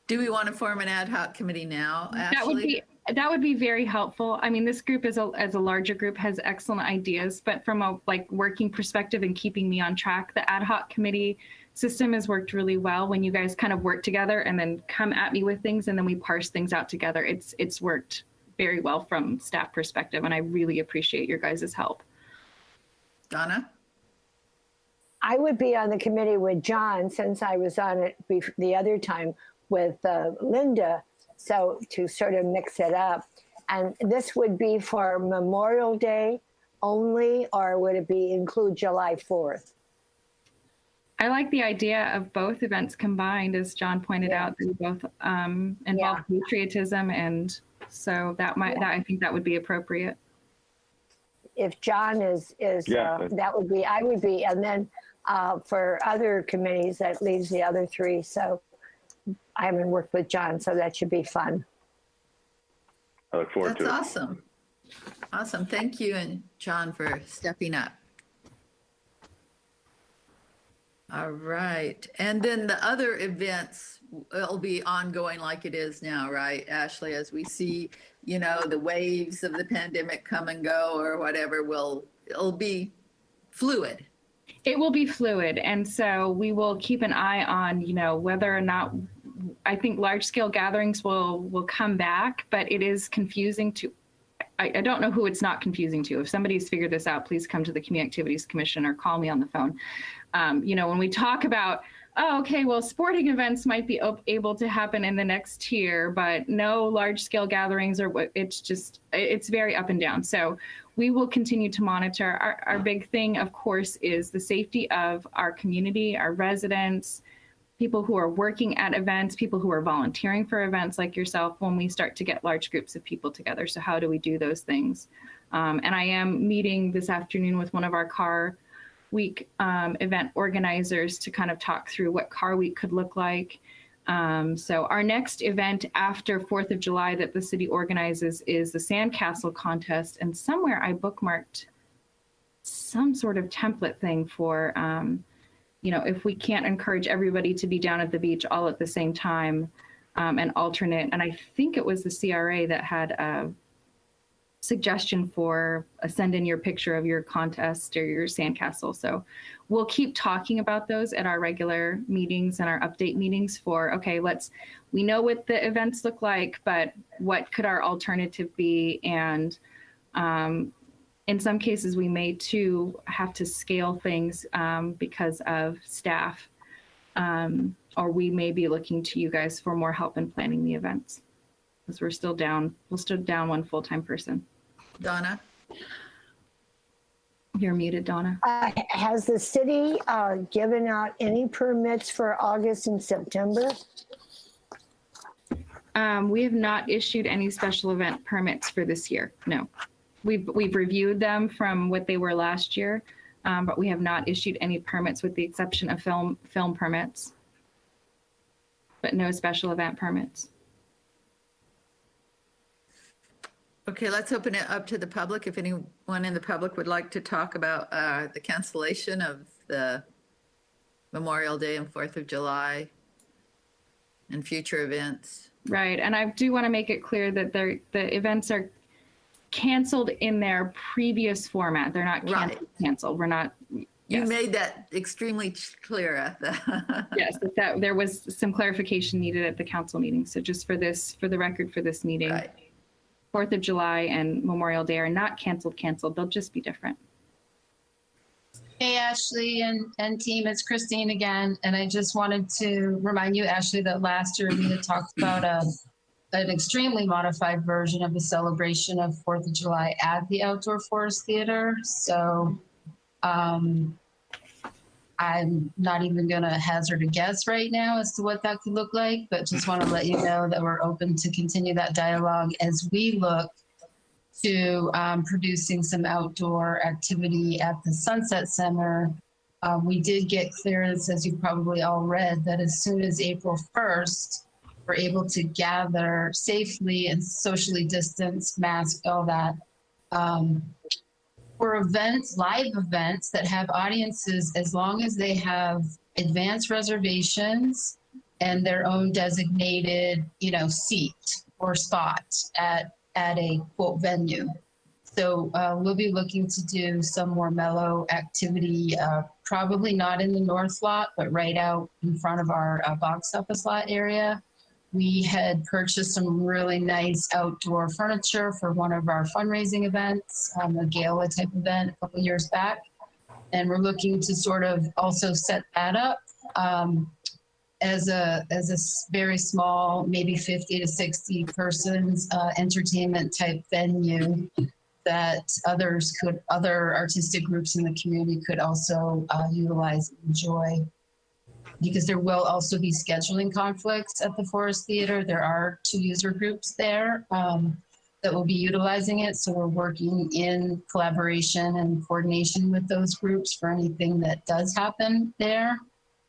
Do we want to form an ad hoc committee now, Ashley? That would be very helpful. I mean, this group as a larger group has excellent ideas, but from a working perspective and keeping me on track, the ad hoc committee system has worked really well when you guys kind of work together and then come at me with things and then we parse things out together. It's worked very well from staff perspective, and I really appreciate your guys' help. Donna? I would be on the committee with John, since I was on it the other time with Linda, so to sort of mix it up. And this would be for Memorial Day only, or would it include July 4th? I like the idea of both events combined, as John pointed out. They both involve patriotism, and so I think that would be appropriate. If John is that would be, I would be, and then for other committees, that leaves the other three. So I haven't worked with John, so that should be fun. I look forward to it. That's awesome. Awesome. Thank you, and John, for stepping up. All right. And then the other events will be ongoing like it is now, right, Ashley? As we see, the waves of the pandemic come and go or whatever, it'll be fluid. It will be fluid. And so we will keep an eye on, whether or not, I think large scale gatherings will come back, but it is confusing I don't know who it's not confusing to. If somebody's figured this out, please come to the Community Activities Commission or call me on the phone. When we talk about, sporting events might be able to happen in the next tier, but no large scale gatherings, it's very up and down. So we will continue to monitor. Our big thing, of course, is the safety of our community, our residents, people who are working at events, people who are volunteering for events like yourself when we start to get large groups of people together. So how do we do those things? And I am meeting this afternoon with one of our Car Week event organizers to kind of talk through what Car Week could look like. So our next event after 4th of July that the city organizes is the Sandcastle Contest. And somewhere I bookmarked some sort of template thing for, if we can't encourage everybody to be down at the beach all at the same time, an alternate. And I think it was the CRA that had a suggestion for send in your picture of your contest or your sandcastle. So we'll keep talking about those at our regular meetings and our update meetings for, okay, we know what the events look like, but what could our alternative be? And in some cases, we may too have to scale things because of staff, or we may be looking to you guys for more help in planning the events, because we're still down one full-time person. Donna? You're muted, Donna. Has the city given out any permits for August and September? We have not issued any special event permits for this year. No, we've reviewed them from what they were last year, but we have not issued any permits with the exception of film permits, but no special event permits. Okay, let's open it up to the public. If anyone in the public would like to talk about the cancellation of the Memorial Day and 4th of July and future events. Right, and I do want to make it clear that the events are canceled in their previous format. They're not canceled. We're not. You Yes. made that extremely clear at the. Yes, that there was some clarification needed at the council meeting. So just for the record for this meeting. Right. 4th of July and Memorial Day are not canceled. They'll just be different. Hey, Ashley and team, it's Christine again. And I just wanted to remind you, Ashley, that last year we had talked about an extremely modified version of the celebration of 4th of July at the Outdoor Forest Theater. So I'm not even going to hazard a guess right now as to what that could look like, but just want to let you know that we're open to continue that dialogue as we look to producing some outdoor activity at the Sunset Center. We did get clearance, as you probably all read, that as soon as April 1st, we're able to gather safely and socially distanced, masked, all that. For events, live events that have audiences, as long as they have advanced reservations and their own designated, seat or spot at a quote venue. So we'll be looking to do some more mellow activity, probably not in the north lot, but right out in front of our box office lot area. We had purchased some really nice outdoor furniture for one of our fundraising events, a gala type event a couple years back. And we're looking to sort of also set that up as a very small, maybe 50 to 60 persons entertainment type venue that other artistic groups in the community could also utilize and enjoy. Because there will also be scheduling conflicts at the Forest Theater. There are 2 user groups there that will be utilizing it. So we're working in collaboration and coordination with those groups for anything that does happen there.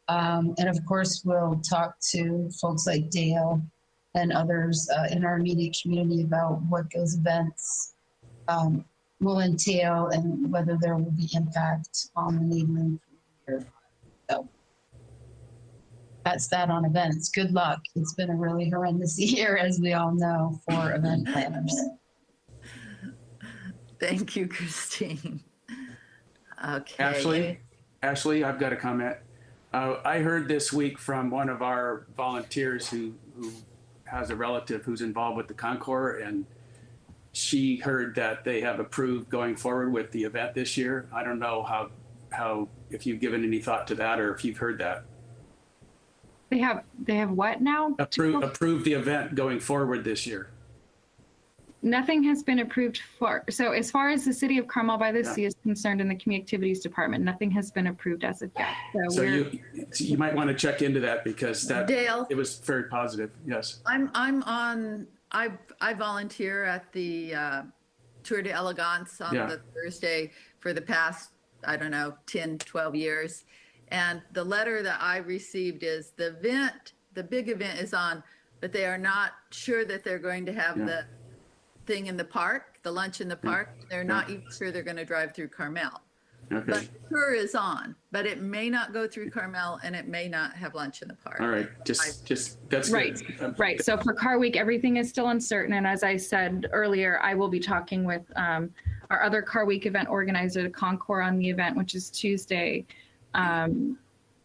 And of course, we'll talk to folks like Dale and others in our immediate community about what those events will entail and whether there will be impact on the neighboring community. So that's that on events. Good luck. It's been a really horrendous year, as we all know, for event planners. Thank you, Christine. Okay. Ashley, I've got a comment. I heard this week from one of our volunteers who has a relative who's involved with the Concours, and she heard that they have approved going forward with the event this year. I don't know how if you've given any thought to that or if you've heard that. They have what now? Approve the event going forward this year. Nothing has been approved for. So as far as the city of Carmel-by-the-Sea is concerned in the Community Activities Department, nothing has been approved as of yet. So you might want to check into that because Dale, it was very positive. Yes. I volunteer at the Tour de Elegance on the Thursday for the past, 10, 12 years. And the letter that I received is the big event is on, but they are not sure that they're going to have the thing in the park, the lunch in the park. They're not even sure they're going to drive through Carmel. Okay. But the tour is on. but it may not go through Carmel and it may not have lunch in the park. All right, just that's Right, good. right. So for Car Week, everything is still uncertain. And as I said earlier, I will be talking with our other Car Week event organizer, Concours, on the event, which is Tuesday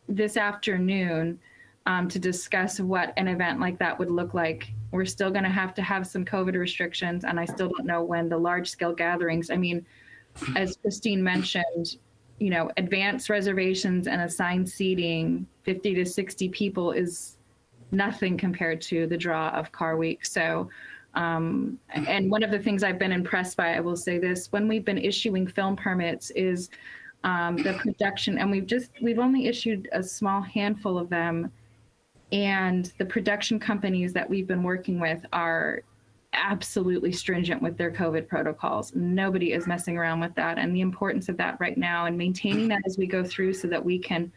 this afternoon, to discuss what an event like that would look like. We're still going to have some COVID restrictions, and I still don't know when the large scale gatherings. I mean, as Christine mentioned, you know, advanced reservations and assigned seating, 50 to 60 people is nothing compared to the draw of Car Week. So, and one of the things I've been impressed by, I will say this, when we've been issuing film permits is the production, and we've only issued a small handful of them. And the production companies that we've been working with are absolutely stringent with their COVID protocols. Nobody is messing around with that. And the importance of that right now and maintaining that as we go through so that we can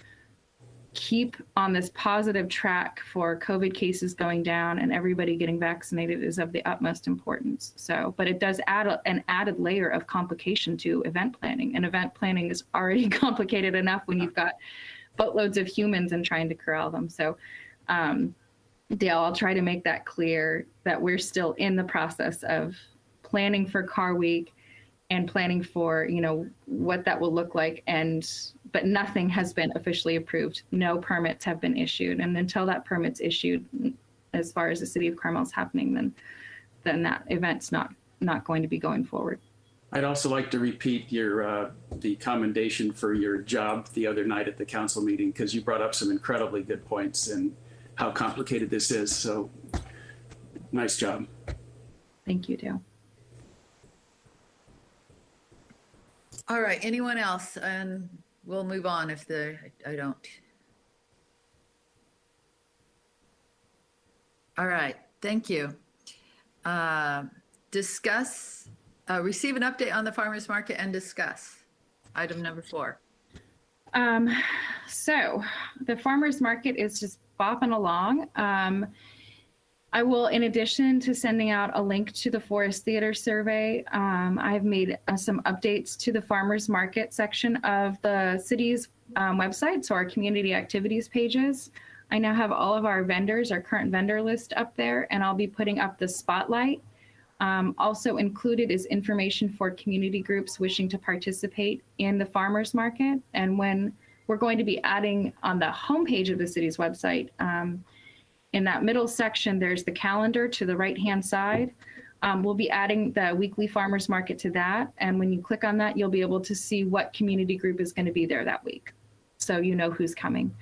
keep on this positive track for COVID cases going down and everybody getting vaccinated is of the utmost importance. So, but it does add an added layer of complication to event planning. And event planning is already complicated enough when you've got boatloads of humans and trying to corral them. So, Dale, I'll try to make that clear that we're still in the process of planning for Car Week and planning for, you know, what that will look like. But nothing has been officially approved. No permits have been issued. And until that permit's issued, as far as the city of Carmel is happening, then that event's not going to be going forward. I'd also like to repeat your the commendation for your job the other night at the council meeting, because you brought up some incredibly good points and how complicated this is. So nice job. Thank you, Dale. All right, anyone else? And we'll move on if I don't. All right, thank you. Receive an update on the farmers market and discuss. Item number 4. So the farmers market is just bopping along. I will, in addition to sending out a link to the Forest Theater survey, I've made some updates to the farmers market section of the city's website, so our community activities pages. I now have all of our vendors, our current vendor list up there, and I'll be putting up the spotlight. Also included is information for community groups wishing to participate in the farmers market. And when we're going to be adding on the homepage of the city's website, in that middle section, there's the calendar to the right-hand side. We'll be adding the weekly farmers market to that. And when you click on that, you'll be able to see what community group is going to be there that week. So you know who's coming.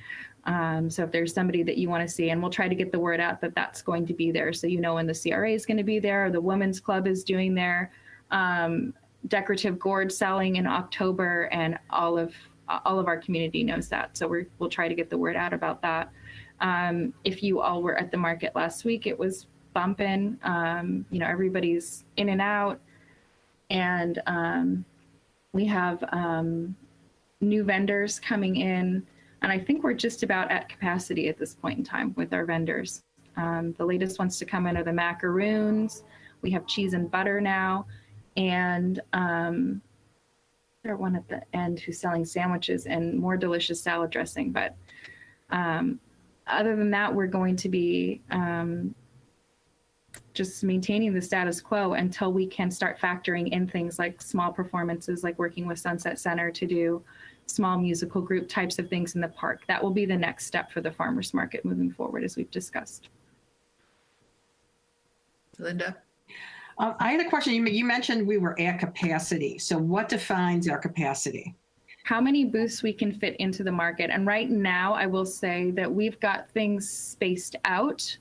So if there's somebody that you want to see, and we'll try to get the word out that that's going to be there. So you know when the CRA is going to be there, or the Women's Club is doing their decorative gourd selling in October, and all of our community knows that. So we'll try to get the word out about that. If you all were at the market last week, it was bumping. You know, everybody's in and out, and we have new vendors coming in. And I think we're just about at capacity at this point in time with our vendors. The latest ones to come in are the macaroons. We have cheese and butter now. And there's one at the end who's selling sandwiches and more delicious salad dressing. But other than that, we're going to be just maintaining the status quo until we can start factoring in things like small performances, like working with Sunset Center to do small musical group types of things in the park. That will be the next step for the farmers market moving forward, as we've discussed. Linda? I had a question. You mentioned we were at capacity. So what defines our capacity? How many booths we can fit into the market. And right now, I will say that we've got things spaced out,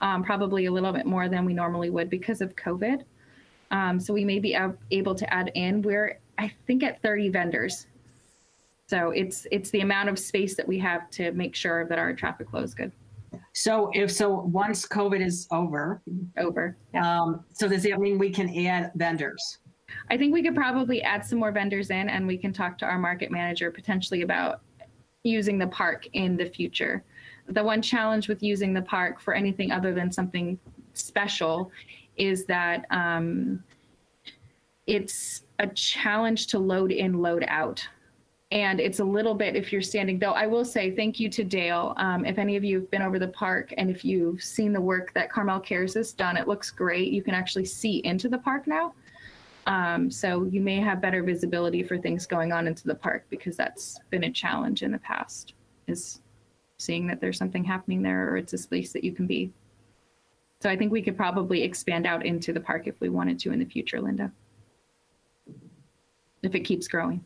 probably a little bit more than we normally would because of COVID. So we may be able to add in. We're, I think, at 30 vendors. So it's the amount of space that we have to make sure that our traffic flow is good. So once COVID is over. Yeah. So does that mean we can add vendors? I think we could probably add some more vendors in, and we can talk to our market manager potentially about using the park in the future. The one challenge with using the park for anything other than something special is that it's a challenge to load in, load out. And it's a little bit, if you're standing, though, I will say thank you to Dale. If any of you have been over the park and if you've seen the work that Carmel Cares has done, it looks great. You can actually see into the park now. So you may have better visibility for things going on into the park, because that's been a challenge in the past, is seeing that there's something happening there or it's a space that you can be. So I think we could probably expand out into the park if we wanted to in the future, Linda, if it keeps growing.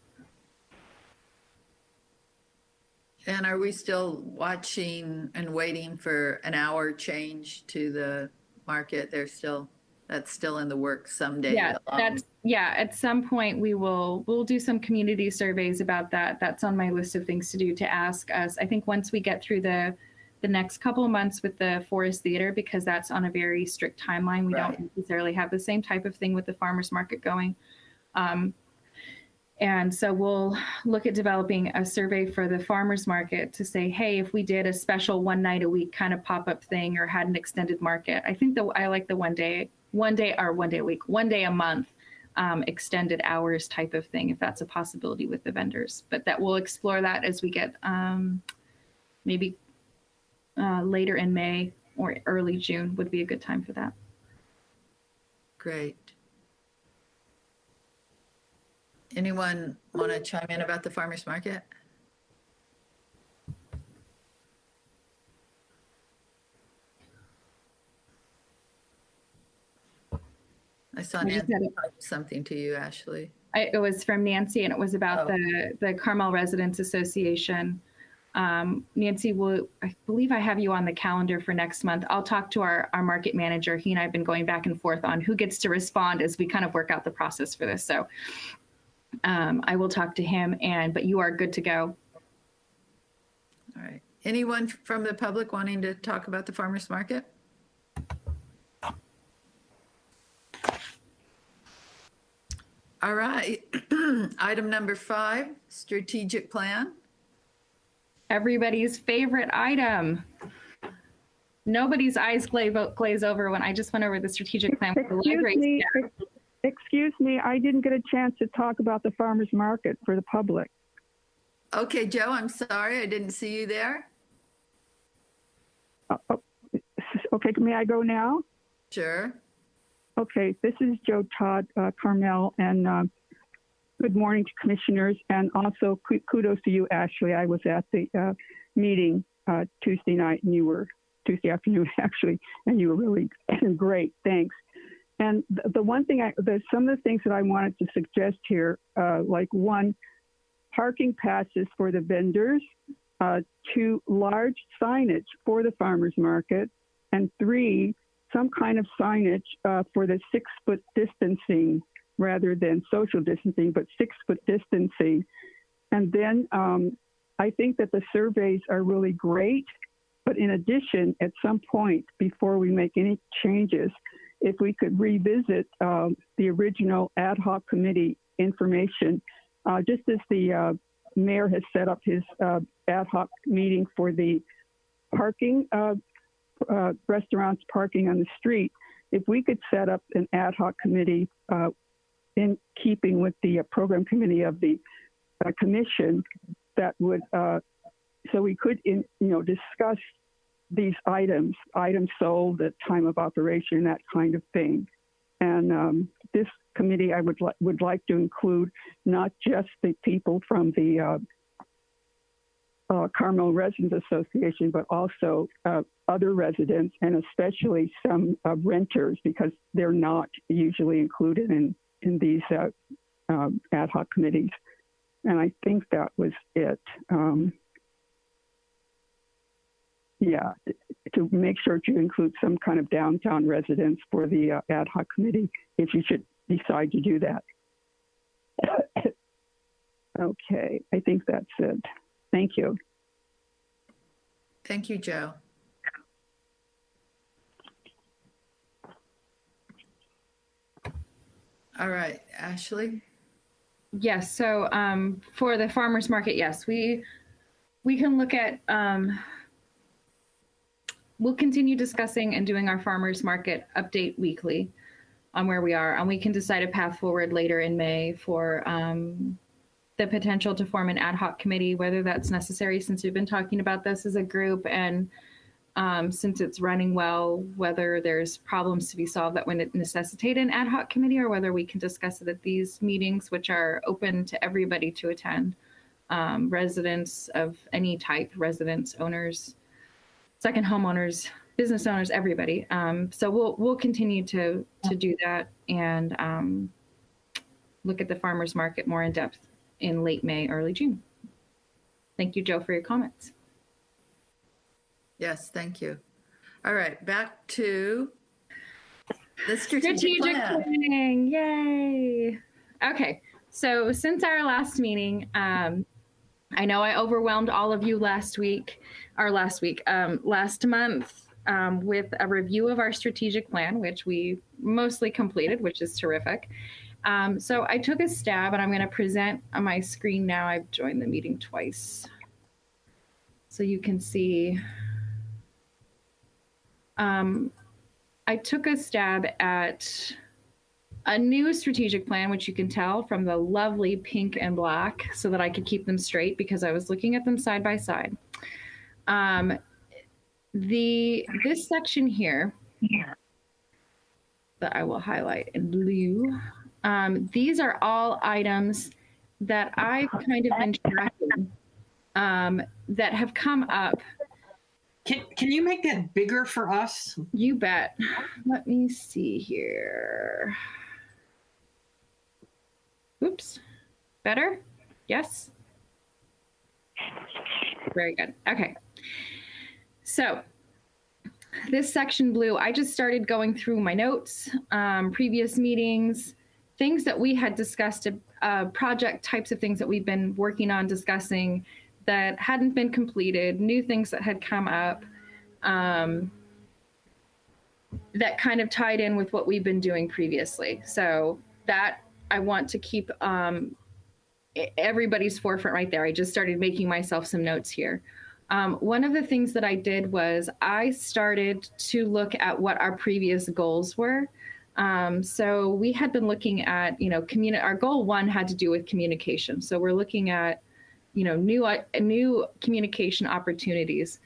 And are we still watching and waiting for an hour change to the market? That's still in the works someday. Yeah, at some point we'll do some community surveys about that. That's on my list of things to do, to ask us. I think once we get through the next couple of months with the Forest Theater, because that's on a very strict timeline. We don't necessarily have the same type of thing with the farmers market going. And so we'll look at developing a survey for the farmers market to say, hey, if we did a special one night a week kind of pop-up thing or had an extended market, I think I like the one day a week, one day a month, extended hours type of thing, if that's a possibility with the vendors. But that we'll explore that as we get maybe later in May or early June would be a good time for that. Great. Anyone want to chime in about the farmers market? I saw Nancy type something to you, Ashley. It was from Nancy, and it was about the Carmel Residents Association. Nancy, I believe I have you on the calendar for next month. I'll talk to our market manager. He and I have been going back and forth on who gets to respond as we kind of work out the process for this. So I will talk to him, but you are good to go. All right. Anyone from the public wanting to talk about the farmers market? All right. Item number 5, strategic plan. Everybody's favorite item. Nobody's eyes glaze over when I just went over the strategic plan with the library. Excuse me, I didn't get a chance to talk about the farmers market for the public. Okay, Joe, I'm sorry, I didn't see you there. Okay, may I go now? Sure. Okay, this is Joe Todd, Carmel, and good morning to commissioners, and also kudos to you, Ashley. I was at the meeting Tuesday night, and you were Tuesday afternoon, actually, and you were really great. Thanks. And the one thing, some of the things that I wanted to suggest here, like 1, parking passes for the vendors, 2, large signage for the farmers market, and 3, some kind of signage for the 6-foot distancing rather than social distancing, but 6-foot distancing. And then I think that the surveys are really great, but in addition, at some point before we make any changes, if we could revisit the original ad hoc committee information, just as the mayor has set up his ad hoc meeting for the parking, restaurants parking on the street, if we could set up an ad hoc committee in keeping with the program committee of the commission, that would, so we could, discuss these items sold at time of operation, that kind of thing. And this committee, I would like to include not just the people from the Carmel Residents Association, but also other residents, and especially some renters, because they're not usually included in these ad hoc committees. And I think that was it. Yeah, to make sure to include some kind of downtown residents for the ad hoc committee, if you should decide to do that. Okay, I think that's it. Thank you. Thank you, Joe. All right, Ashley. Yes, so for the farmers market, yes, we can look at, we'll continue discussing and doing our farmers market update weekly on where we are, and we can decide a path forward later in May for the potential to form an ad hoc committee, whether that's necessary since we've been talking about this as a group, and since it's running well, whether there's problems to be solved that would necessitate an ad hoc committee, or whether we can discuss it at these meetings, which are open to everybody to attend, residents of any type, residents, owners, second homeowners, business owners, everybody. So we'll continue to do that and look at the farmers market more in depth in late May, early June. Thank you, Joe, for your comments. Yes, thank you. All right, back to the strategic plan. planning. Yay. Okay, so since our last meeting, I know I overwhelmed all of you last month with a review of our strategic plan, which we mostly completed, which is terrific. So I took a stab, and I'm going to present on my screen now. I've joined the meeting twice, so you can see. I took a stab at a new strategic plan, which you can tell from the lovely pink and black, so that I could keep them straight because I was looking at them side by side. This section here that I will highlight in blue, these are all items that I've kind of been tracking that have come up. Can you make that bigger for us? You bet. Let me see here. Oops. Better? Yes? Very good. Okay. So this section blue, I just started going through my notes, previous meetings, things that we had discussed, project types of things that we've been working on discussing that hadn't been completed, new things that had come up that kind of tied in with what we've been doing previously. So that I want to keep everybody's forefront right there. I just started making myself some notes here. One of the things that I did was I started to look at what our previous goals were. So we had been looking at, our goal 1 had to do with communication. So we're looking at new communication opportunities.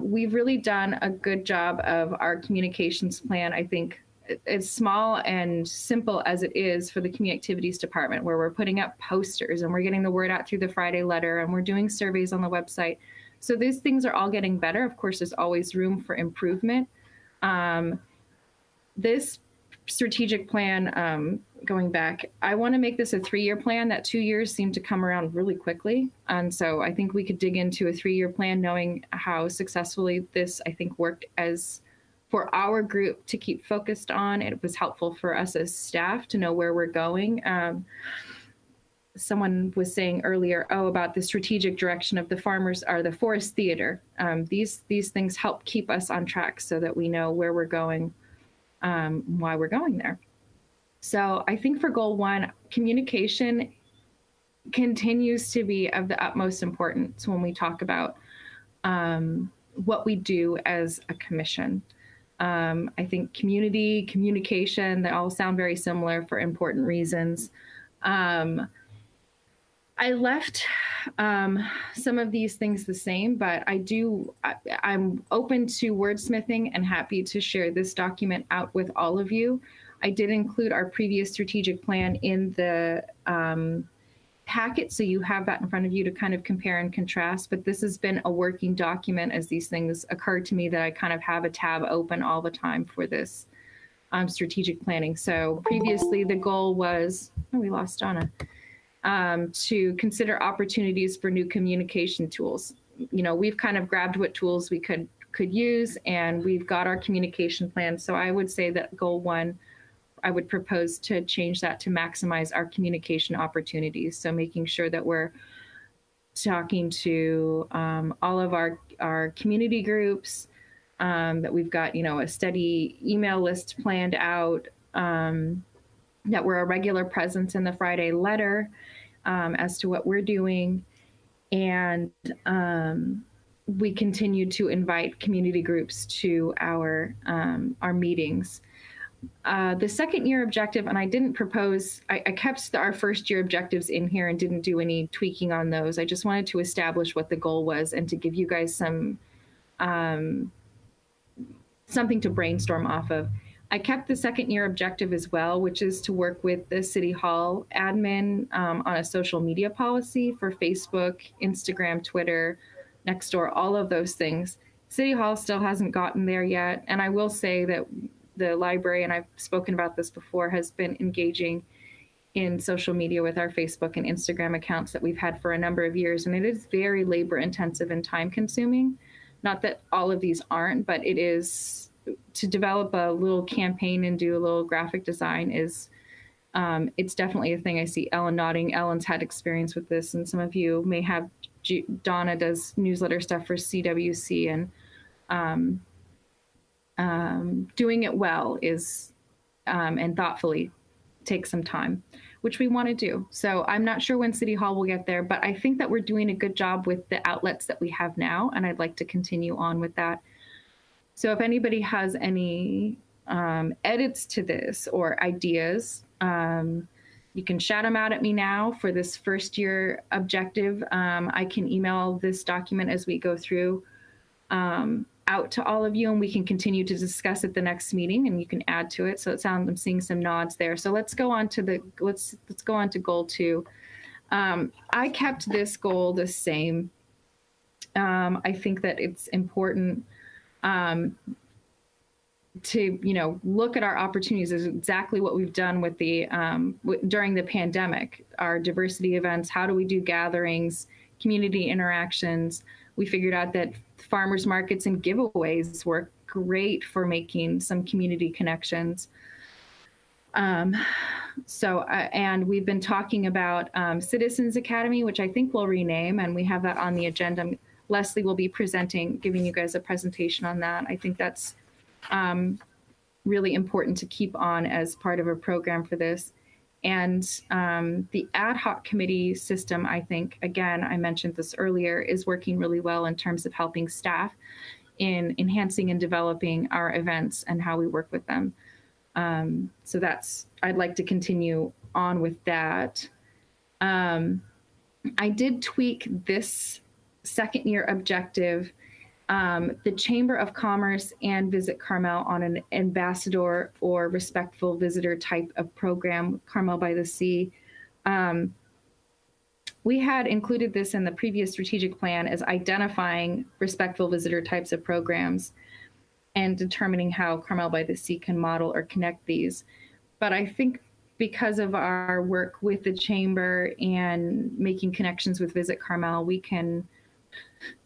We've really done a good job of our communications plan. I think as small and simple as it is for the community activities department, where we're putting up posters and we're getting the word out through the Friday letter and we're doing surveys on the website. So these things are all getting better. Of course, there's always room for improvement. This strategic plan, going back, I want to make this a 3-year plan. That 2 years seemed to come around really quickly. And so I think we could dig into a 3-year plan, knowing how successfully this, I think, worked as for our group to keep focused on. It was helpful for us as staff to know where we're going. Someone was saying earlier, about the strategic direction of the farmers or the forest theater. These things help keep us on track so that we know where we're going, why we're going there. So I think for goal 1, communication continues to be of the utmost importance when we talk about what we do as a commission. I think communication, they all sound very similar for important reasons. I left some of these things the same, but I'm open to wordsmithing and happy to share this document out with all of you. I did include our previous strategic plan in the packet, so you have that in front of you to kind of compare and contrast, but this has been a working document as these things occurred to me that I kind of have a tab open all the time for this strategic planning. So previously the goal was, we lost Donna, to consider opportunities for new communication tools. We've kind of grabbed what tools we could use, and we've got our communication plan. So I would say that goal 1, I would propose to change that to maximize our communication opportunities. So making sure that we're talking to all of our community groups, that we've got, a steady email list planned out, that we're a regular presence in the Friday letter as to what we're doing. And we continue to invite community groups to our meetings. The second year objective, and I didn't propose, I kept our first year objectives in here and didn't do any tweaking on those. I just wanted to establish what the goal was and to give you guys some something to brainstorm off of. I kept the second year objective as well, which is to work with the City Hall admin on a social media policy for Facebook, Instagram, Twitter, Nextdoor, all of those things. City Hall still hasn't gotten there yet. And I will say that the library, and I've spoken about this before, has been engaging in social media with our Facebook and Instagram accounts that we've had for a number of years. And it is very labor intensive and time consuming. Not that all of these aren't, but it is, to develop a little campaign and do a little graphic design is, it's definitely a thing. I see Ellen nodding. Ellen's had experience with this, and some of you may have. Donna does newsletter stuff for CWC, and doing it well is, and thoughtfully takes some time, which we want to do. So I'm not sure when City Hall will get there, but I think that we're doing a good job with the outlets that we have now, and I'd like to continue on with that. So if anybody has any edits to this or ideas, you can shout them out at me now for this first year objective. I can email this document as we go through out to all of you, and we can continue to discuss at the next meeting, and you can add to it. So it sounds, I'm seeing some nods there. So let's go on to let's go on to goal 2. I kept this goal the same. I think that it's important to, look at our opportunities is exactly what we've done with the during the pandemic, our diversity events. How do we do gatherings, community interactions? We figured out that farmers markets and giveaways work great for making some community connections. And we've been talking about Citizens Academy, which I think we'll rename, and we have that on the agenda. Leslie will be giving you guys a presentation on that. I think that's really important to keep on as part of a program for this. And the ad hoc committee system, I think, again, I mentioned this earlier, is working really well in terms of helping staff in enhancing and developing our events and how we work with them. So I'd like to continue on with that. I did tweak this second year objective, the Chamber of Commerce and Visit Carmel on an ambassador or respectful visitor type of program, Carmel-by-the-Sea. We had included this in the previous strategic plan as identifying respectful visitor types of programs and determining how Carmel-by-the-Sea can model or connect these. But I think because of our work with the Chamber and making connections with Visit Carmel, we can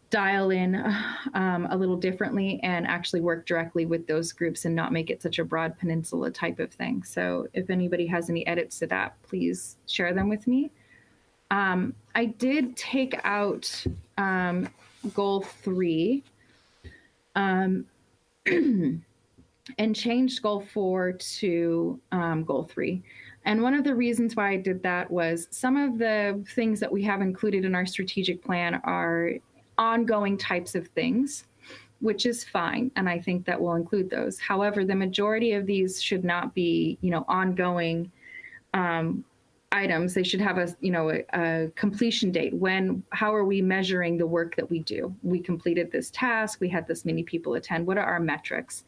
dial in a little differently and actually work directly with those groups and not make it such a broad peninsula type of thing. So if anybody has any edits to that, please share them with me. I did take out goal 3 and changed goal 4 to goal 3. And one of the reasons why I did that was some of the things that we have included in our strategic plan are ongoing types of things, which is fine. And I think that we'll include those. However, the majority of these should not be, ongoing items. They should have a completion date. How are we measuring the work that we do? We completed this task. We had this many people attend. What are our metrics?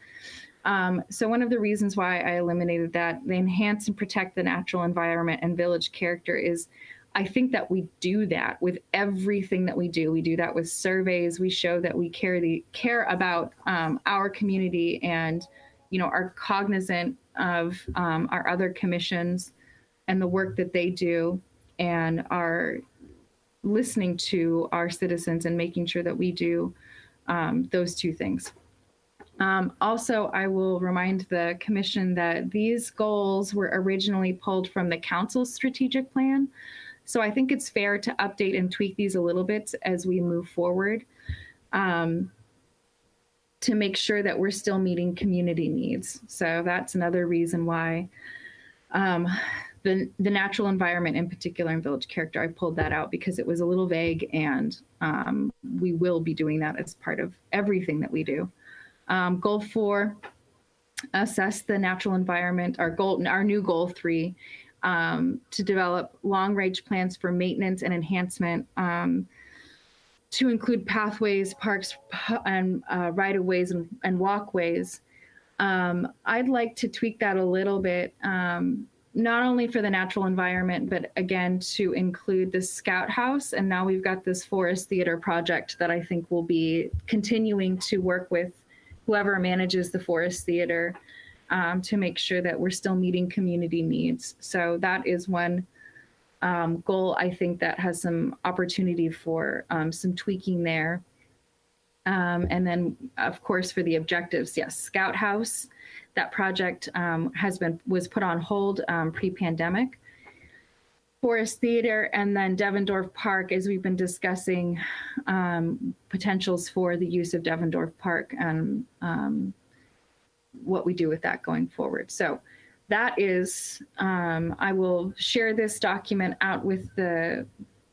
So one of the reasons why I eliminated that, the enhance and protect the natural environment and village character, is I think that we do that with everything that we do. We do that with surveys. We show that we care about our community and, are cognizant of our other commissions and the work that they do, and are listening to our citizens and making sure that we do those two things. Also, I will remind the commission that these goals were originally pulled from the council's strategic plan. So I think it's fair to update and tweak these a little bit as we move forward to make sure that we're still meeting community needs. So that's another reason why the natural environment in particular and village character, I pulled that out because it was a little vague, and we will be doing that as part of everything that we do. Goal 4, assess the natural environment, our new goal 3, to develop long-range plans for maintenance and enhancement, to include pathways, parks, and right-of-ways and walkways. I'd like to tweak that a little bit, not only for the natural environment, but again, to include the Scout House. And now we've got this Forest Theater project that I think will be continuing to work with whoever manages the Forest Theater, to make sure that we're still meeting community needs. So that is one goal, I think, that has some opportunity for some tweaking there. And then, of course, for the objectives, yes, Scout House, that project was put on hold pre-pandemic. Forest Theater, and then Devendorf Park, as we've been discussing, potentials for the use of Devendorf Park and what we do with that going forward. So that is, I will share this document out with the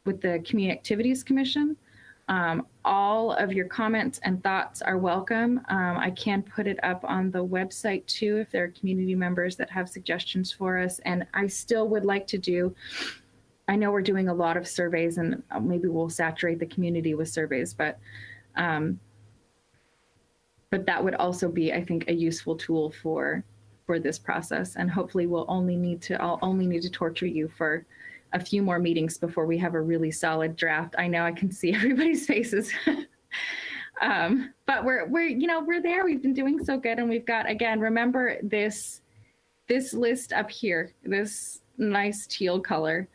Community Activities Commission. All of your comments and thoughts are welcome. I can put it up on the website too if there are community members that have suggestions for us. And I still would like to do, I know we're doing a lot of surveys and maybe we'll saturate the community with surveys, but that would also be, I think, a useful tool for this process. And hopefully I'll only need to torture you for a few more meetings before we have a really solid draft. I know I can see everybody's faces. But we're there. We've been doing so good. And we've got, again, remember this list up here, this nice teal color,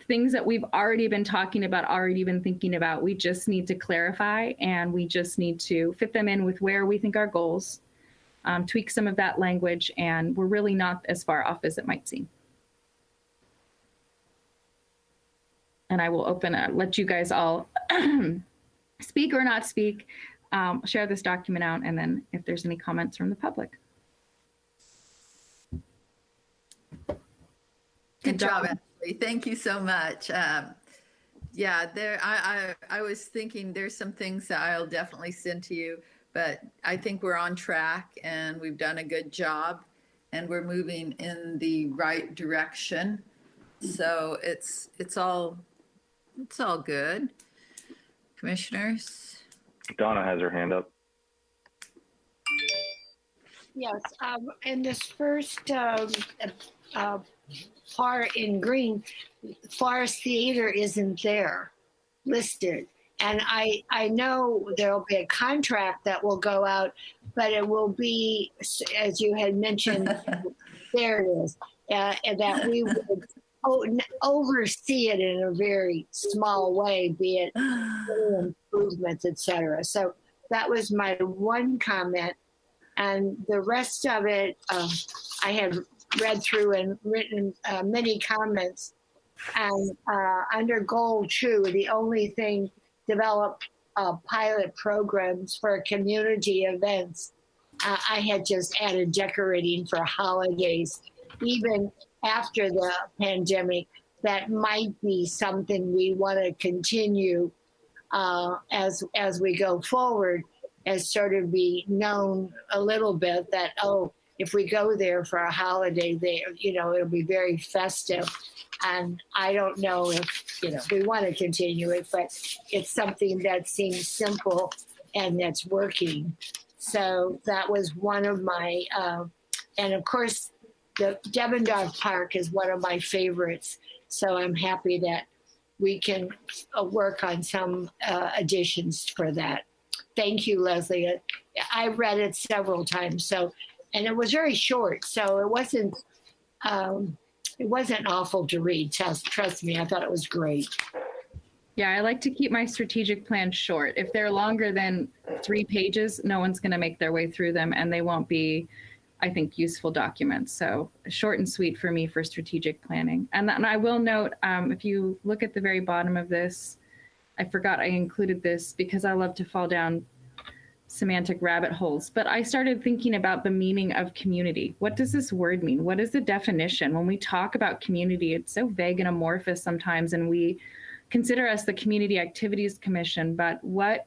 things that we've already been talking about, already been thinking about. We just need to clarify, and we just need to fit them in with where we think our goals, tweak some of that language, and we're really not as far off as it might seem. And I will let you guys all speak or not speak, share this document out, and then if there's any comments from the public. Good job, Ashley. Thank you so much. Yeah, I was thinking there's some things that I'll definitely send to you, but I think we're on track and we've done a good job and we're moving in the right direction. So it's all good. Commissioners? Donna has her hand up. Yes, in this first part in green, Forest Theater isn't there listed. And I know there'll be a contract that will go out, but it will be, as you had mentioned, there it is, and that we would oversee it in a very small way, be it improvements, etc. So that was my one comment. And the rest of it, I had read through and written many comments. And under goal 2, the only thing, develop pilot programs for community events. I had just added decorating for holidays. Even after the pandemic, that might be something we want to continue as we go forward, as sort of be known a little bit that, oh, if we go there for a holiday, it'll be very festive. And I don't know if, we want to continue it, but it's something that seems simple and that's working. So that was one of my, and of course, the Devendorf Park is one of my favorites. So I'm happy that we can work on some additions for that. Thank you, Leslie. I read it several times. And it was very short, so it wasn't awful to read. Trust me, I thought it was great. Yeah, I like to keep my strategic plans short. If they're longer than 3 pages, no one's going to make their way through them, and they won't be, I think, useful documents. So short and sweet for me for strategic planning. And I will note, if you look at the very bottom of this, I forgot I included this because I love to fall down semantic rabbit holes, but I started thinking about the meaning of community. What does this word mean? What is the definition? When we talk about community, it's so vague and amorphous sometimes, and we consider us the Community Activities Commission, but what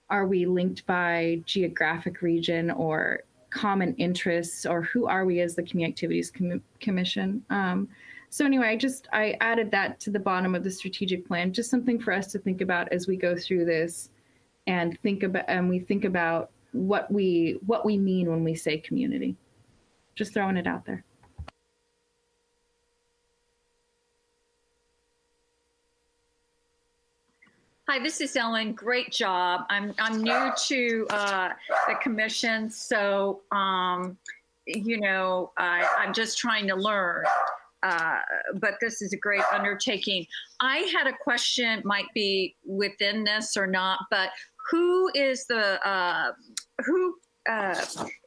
are we linked by geographic region or common interests, or who are we as the Community Activities Commission. So anyway, I added that to the bottom of the strategic plan, just something for us to think about as we go through this and think about what we mean when we say community. Just throwing it out there. Hi, this is Ellen. Great job. I'm new to the commission, so you know, I'm just trying to learn. But this is a great undertaking. I had a question, might be within this or not, but who is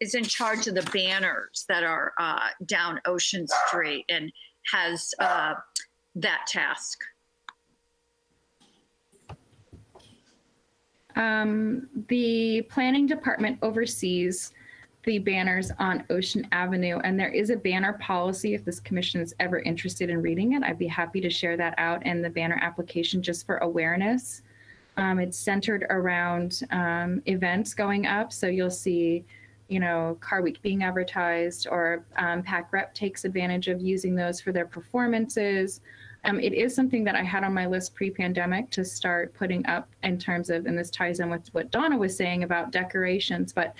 is in charge of the banners that are down Ocean Street and has that task? The planning department oversees the banners on Ocean Avenue, and there is a banner policy. If this commission is ever interested in reading it, I'd be happy to share that out in the banner application just for awareness. It's centered around events going up. So you'll see, you know, Car Week being advertised, or PAC Rep takes advantage of using those for their performances. It is something that I had on my list pre-pandemic to start putting up in terms of, and this ties in with what Donna was saying about decorations, but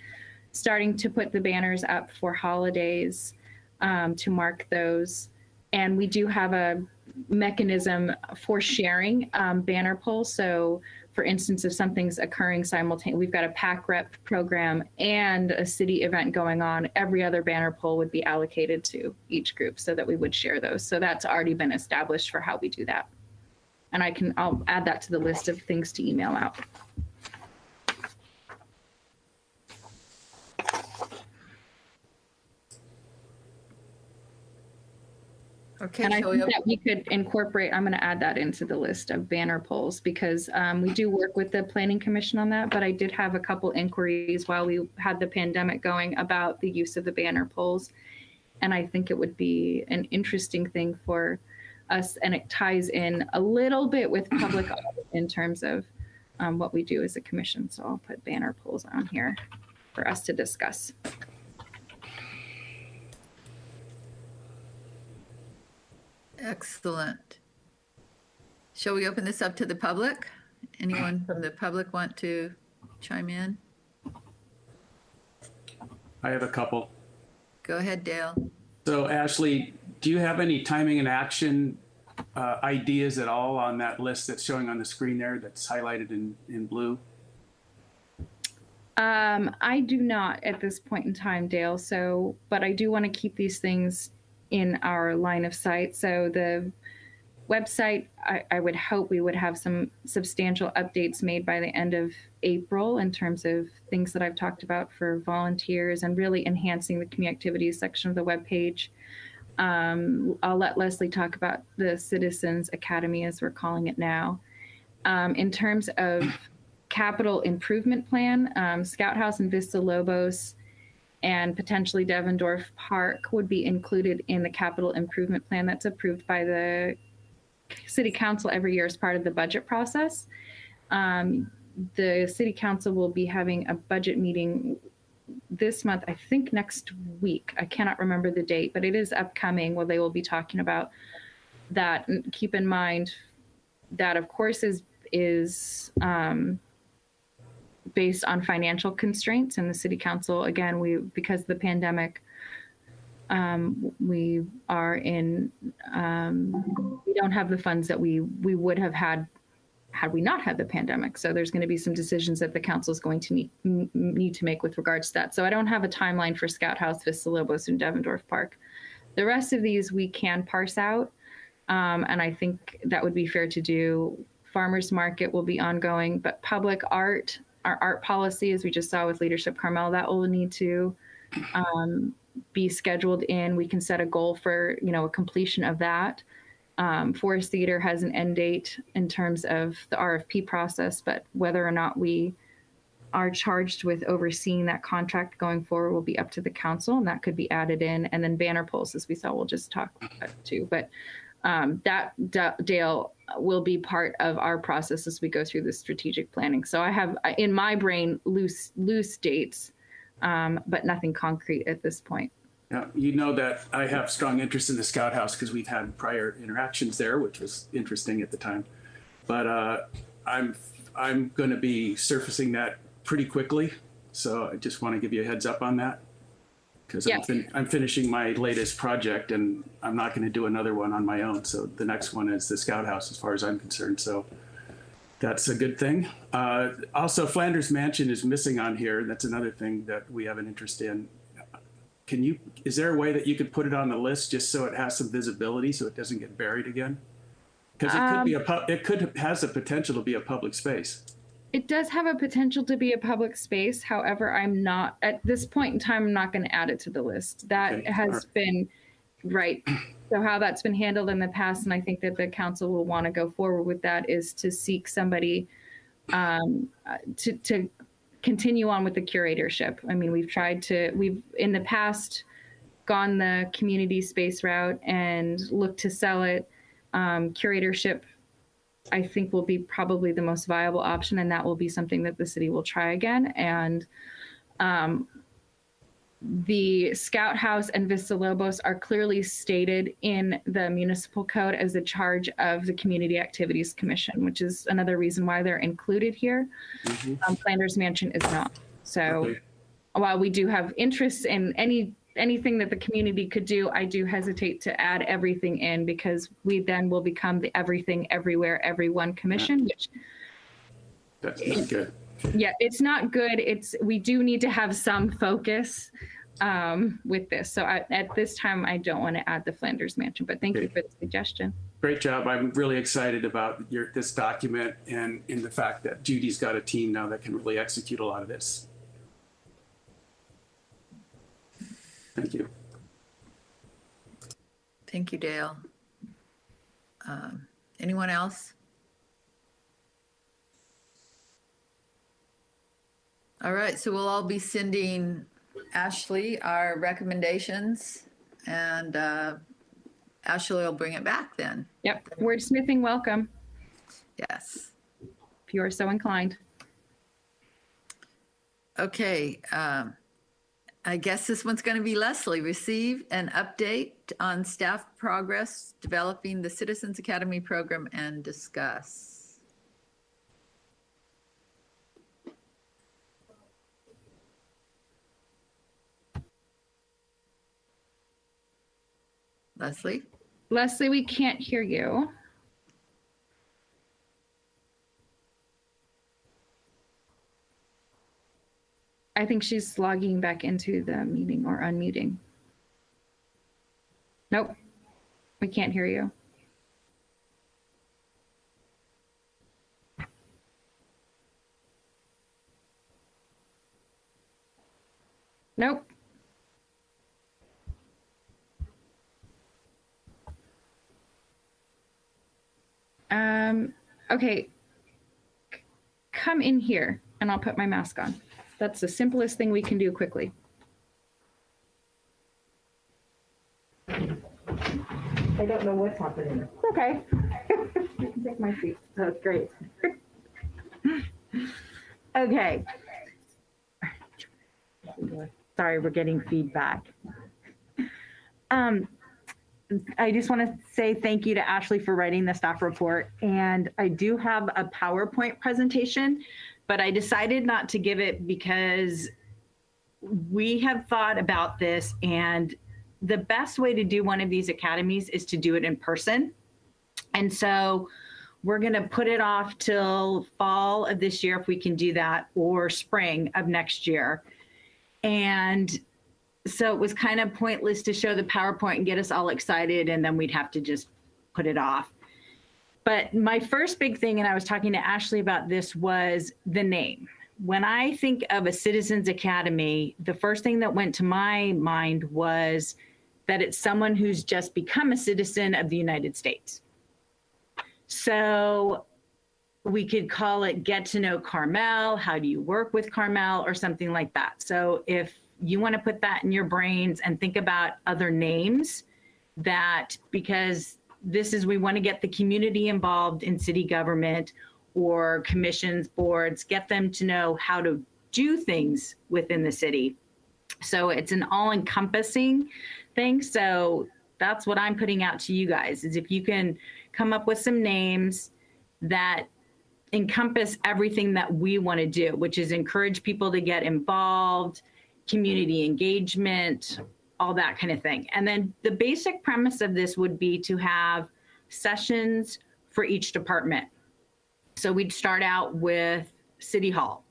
starting to put the banners up for holidays to mark those. And we do have a mechanism for sharing banner polls. So for instance, if something's occurring simultaneously, we've got a PAC Rep program and a city event going on, every other banner poll would be allocated to each group so that we would share those. So that's already been established for how we do that. And I'll add that to the list of things to email out. Okay, and I think that we could incorporate, I'm going to add that into the list of banner polls, because we do work with the Planning Commission on that, but I did have a couple inquiries while we had the pandemic going about the use of the banner polls. And I think it would be an interesting thing for us, and it ties in a little bit with public audit in terms of what we do as a commission. So I'll put banner polls on here for us to discuss. Excellent. Shall we open this up to the public? Anyone from the public want to chime in? I have a couple. Go ahead, Dale. So Ashley, do you have any timing and action ideas at all on that list that's showing on the screen there that's highlighted in blue? I do not at this point in time, Dale. So, but I do want to keep these things in our line of sight. So the website, I would hope we would have some substantial updates made by the end of April in terms of things that I've talked about for volunteers and really enhancing the community activities section of the webpage. I'll let Leslie talk about the Citizens Academy, as we're calling it now. In terms of capital improvement plan, Scout House and Vista Lobos and potentially Devendorf Park would be included in the capital improvement plan that's approved by the City Council every year as part of the budget process. The City Council will be having a budget meeting this month, I think next week. I cannot remember the date, but it is upcoming, where they will be talking about that. And keep in mind that, of course, is based on financial constraints, and the City Council, again, because of the pandemic, we are in, we don't have the funds that we would have had we not had the pandemic. So there's going to be some decisions that the council is going to need to make with regards to that. So I don't have a timeline for Scout House, Vista Lobos, and Devendorf Park. The rest of these we can parse out, and I think that would be fair to do. Farmers Market will be ongoing, but public art, our art policy, as we just saw with Leadership Carmel, that will need to be scheduled in. We can set a goal for, a completion of that. Forest Theater has an end date in terms of the RFP process, but whether or not we are charged with overseeing that contract going forward will be up to the council, and that could be added in. And then banner polls, as we saw, we'll just talk about too. But Dale, will be part of our process as we go through the strategic planning. So I have in my brain loose dates, but nothing concrete at this point. Yeah, you know that I have strong interest in the Scout House because we've had prior interactions there, which was interesting at the time. But I'm going to be surfacing that pretty quickly, so I just want to give you a heads up on that because I'm finishing my latest project and I'm not going to do another one on my own. So the next one is the Scout House, as far as I'm concerned. So that's a good thing. Also, Flanders Mansion is missing on here. That's another thing that we have an interest in. Is there a way that you could put it on the list just so it has some visibility so it doesn't get buried again? Because it has the potential to be a public space. It does have a potential to be a public space. However, I'm not, at this point in time, I'm not going to add it to the list. That has been right. So how that's been handled in the past, and I think that the council will want to go forward with that, is to seek somebody to continue on with the curatorship. I mean, we've in the past gone the community space route and looked to sell it. Curatorship, I think, will be probably the most viable option, and that will be something that the city will try again. And the Scout House and Vista Lobos are clearly stated in the municipal code as a charge of the Community Activities Commission, which is another reason why they're included here. Flanders Mansion is not. So while we do have interest in anything that the community could do, I do hesitate to add everything in, because we then will become the everything, everywhere, everyone commission, which that's not good. Yeah, it's not good. We do need to have some focus with this. So at this time, I don't want to add the Flanders Mansion, but thank you for the suggestion. Great job. I'm really excited about this document and in the fact that Judy's got a team now that can really execute a lot of this. Thank you. Thank you, Dale. Anyone else? All right, so we'll all be sending Ashley our recommendations, and Ashley will bring it back then. Yep, wordsmithing welcome. Yes. If you are so inclined. Okay, I guess this one's going to be Leslie. Receive an update on staff progress developing the Citizens Academy program and discuss. Leslie? Leslie, we can't hear you. I think she's logging back into the meeting or unmuting. Nope, we can't hear you. Nope. Okay, come in here and I'll put my mask on. That's the simplest thing we can do quickly. I don't know what's happening. Okay. You can take my seat. That's great. Okay. Sorry, we're getting feedback. I just want to say thank you to Ashley for writing the staff report. And I do have a PowerPoint presentation, but I decided not to give it because we have thought about this, and the best way to do one of these academies is to do it in person. And so we're going to put it off till fall of this year if we can do that, or spring of next year. And so it was kind of pointless to show the PowerPoint and get us all excited, and then we'd have to just put it off. But my first big thing, and I was talking to Ashley about this, was the name. When I think of a Citizens Academy, the first thing that went to my mind was that it's someone who's just become a citizen of the United States. So we could call it Get to Know Carmel, How Do You Work with Carmel, or something like that. So if you want to put that in your brains and think about other names, that, because we want to get the community involved in city government or commissions, boards, get them to know how to do things within the city. So it's an all-encompassing thing. So that's what I'm putting out to you guys, is if you can come up with some names that encompass everything that we want to do, which is encourage people to get involved, community engagement, all that kind of thing. And then the basic premise of this would be to have sessions for each department. So we'd start out with City Hall,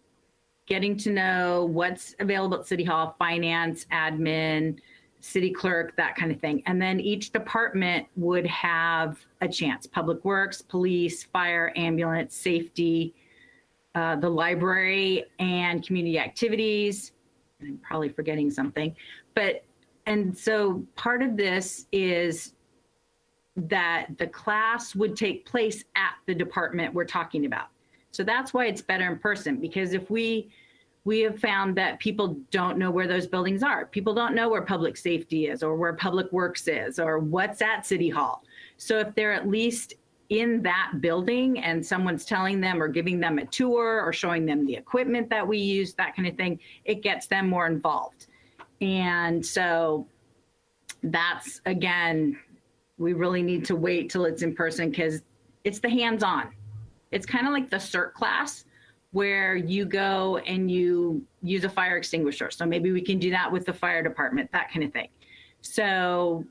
getting to know what's available at City Hall, finance, admin, city clerk, that kind of thing. And then each department would have a chance: public works, police, fire, ambulance, safety, the library, and community activities. I'm probably forgetting something. And so part of this is that the class would take place at the department we're talking about. So that's why it's better in person, because if we have found that people don't know where those buildings are. People don't know where public safety is, or where public works is, or what's at City Hall. So if they're at least in that building and someone's telling them or giving them a tour or showing them the equipment that we use, that kind of thing, it gets them more involved. And so that's, again, we really need to wait till it's in person, because it's the hands-on. It's kind of like the CERT class, where you go and you use a fire extinguisher. So maybe we can do that with the fire department, that kind of thing. So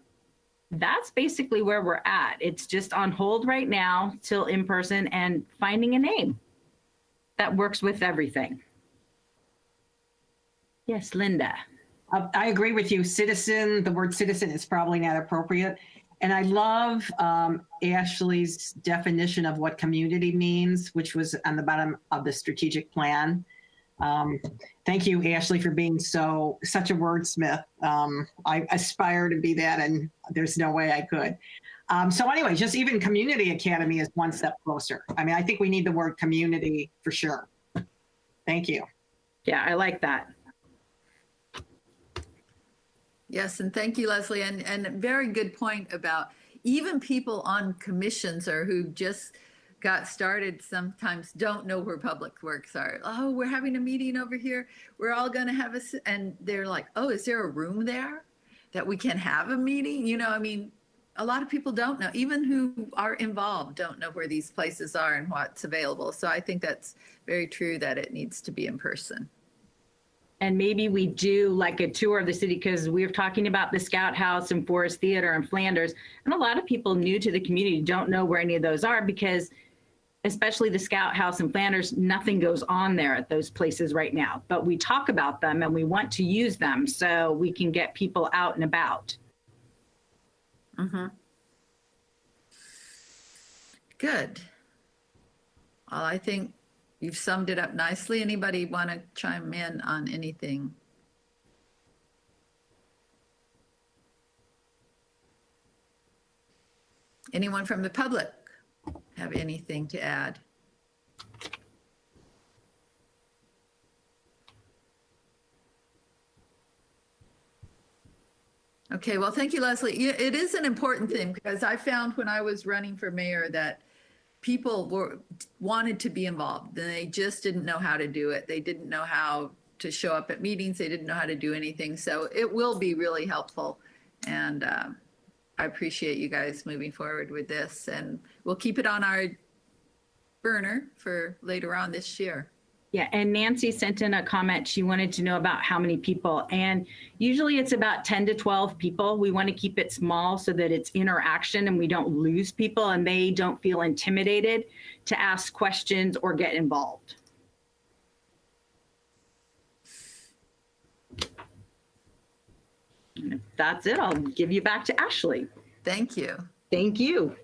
that's basically where we're at. It's just on hold right now till in person, and finding a name that works with everything. Yes, Linda. I agree with you. Citizen, the word citizen is probably not appropriate. And I love Ashley's definition of what community means, which was on the bottom of the strategic plan. Thank you, Ashley, for being such a wordsmith. I aspire to be that, and there's no way I could. So anyway, just even community academy is one step closer. I mean, I think we need the word community for sure. Thank you. Yeah, I like that. Yes, and thank you, Leslie. And a very good point about even people on commissions or who just got started sometimes don't know where public works are. Oh, we're having a meeting over here. We're all going to have and they're like, oh, is there a room there that we can have a meeting? You know, I mean, a lot of people don't know, even who are involved don't know where these places are and what's available. So I think that's very true that it needs to be in person. And maybe we do like a tour of the city, because we were talking about the Scout House and Forest Theater and Flanders. And a lot of people new to the community don't know where any of those are, because especially the Scout House and Flanders, nothing goes on there at those places right now. But we talk about them and we want to use them so we can get people out and about. Mm-hmm. Good. Well, I think you've summed it up nicely. Anybody want to chime in on anything? Anyone from the public have anything to add? Okay, well, thank you, Leslie. It is an important thing, because I found when I was running for mayor that people wanted to be involved, and they just didn't know how to do it. They didn't know how to show up at meetings. They didn't know how to do anything. So it will be really helpful. And I appreciate you guys moving forward with this, and we'll keep it on our burner for later on this year. Yeah, and Nancy sent in a comment. She wanted to know about how many people, and usually it's about 10 to 12 people. We want to keep it small so that it's interaction and we don't lose people and they don't feel intimidated to ask questions or get involved. And if that's it, I'll give you back to Ashley. Thank you. Thank you.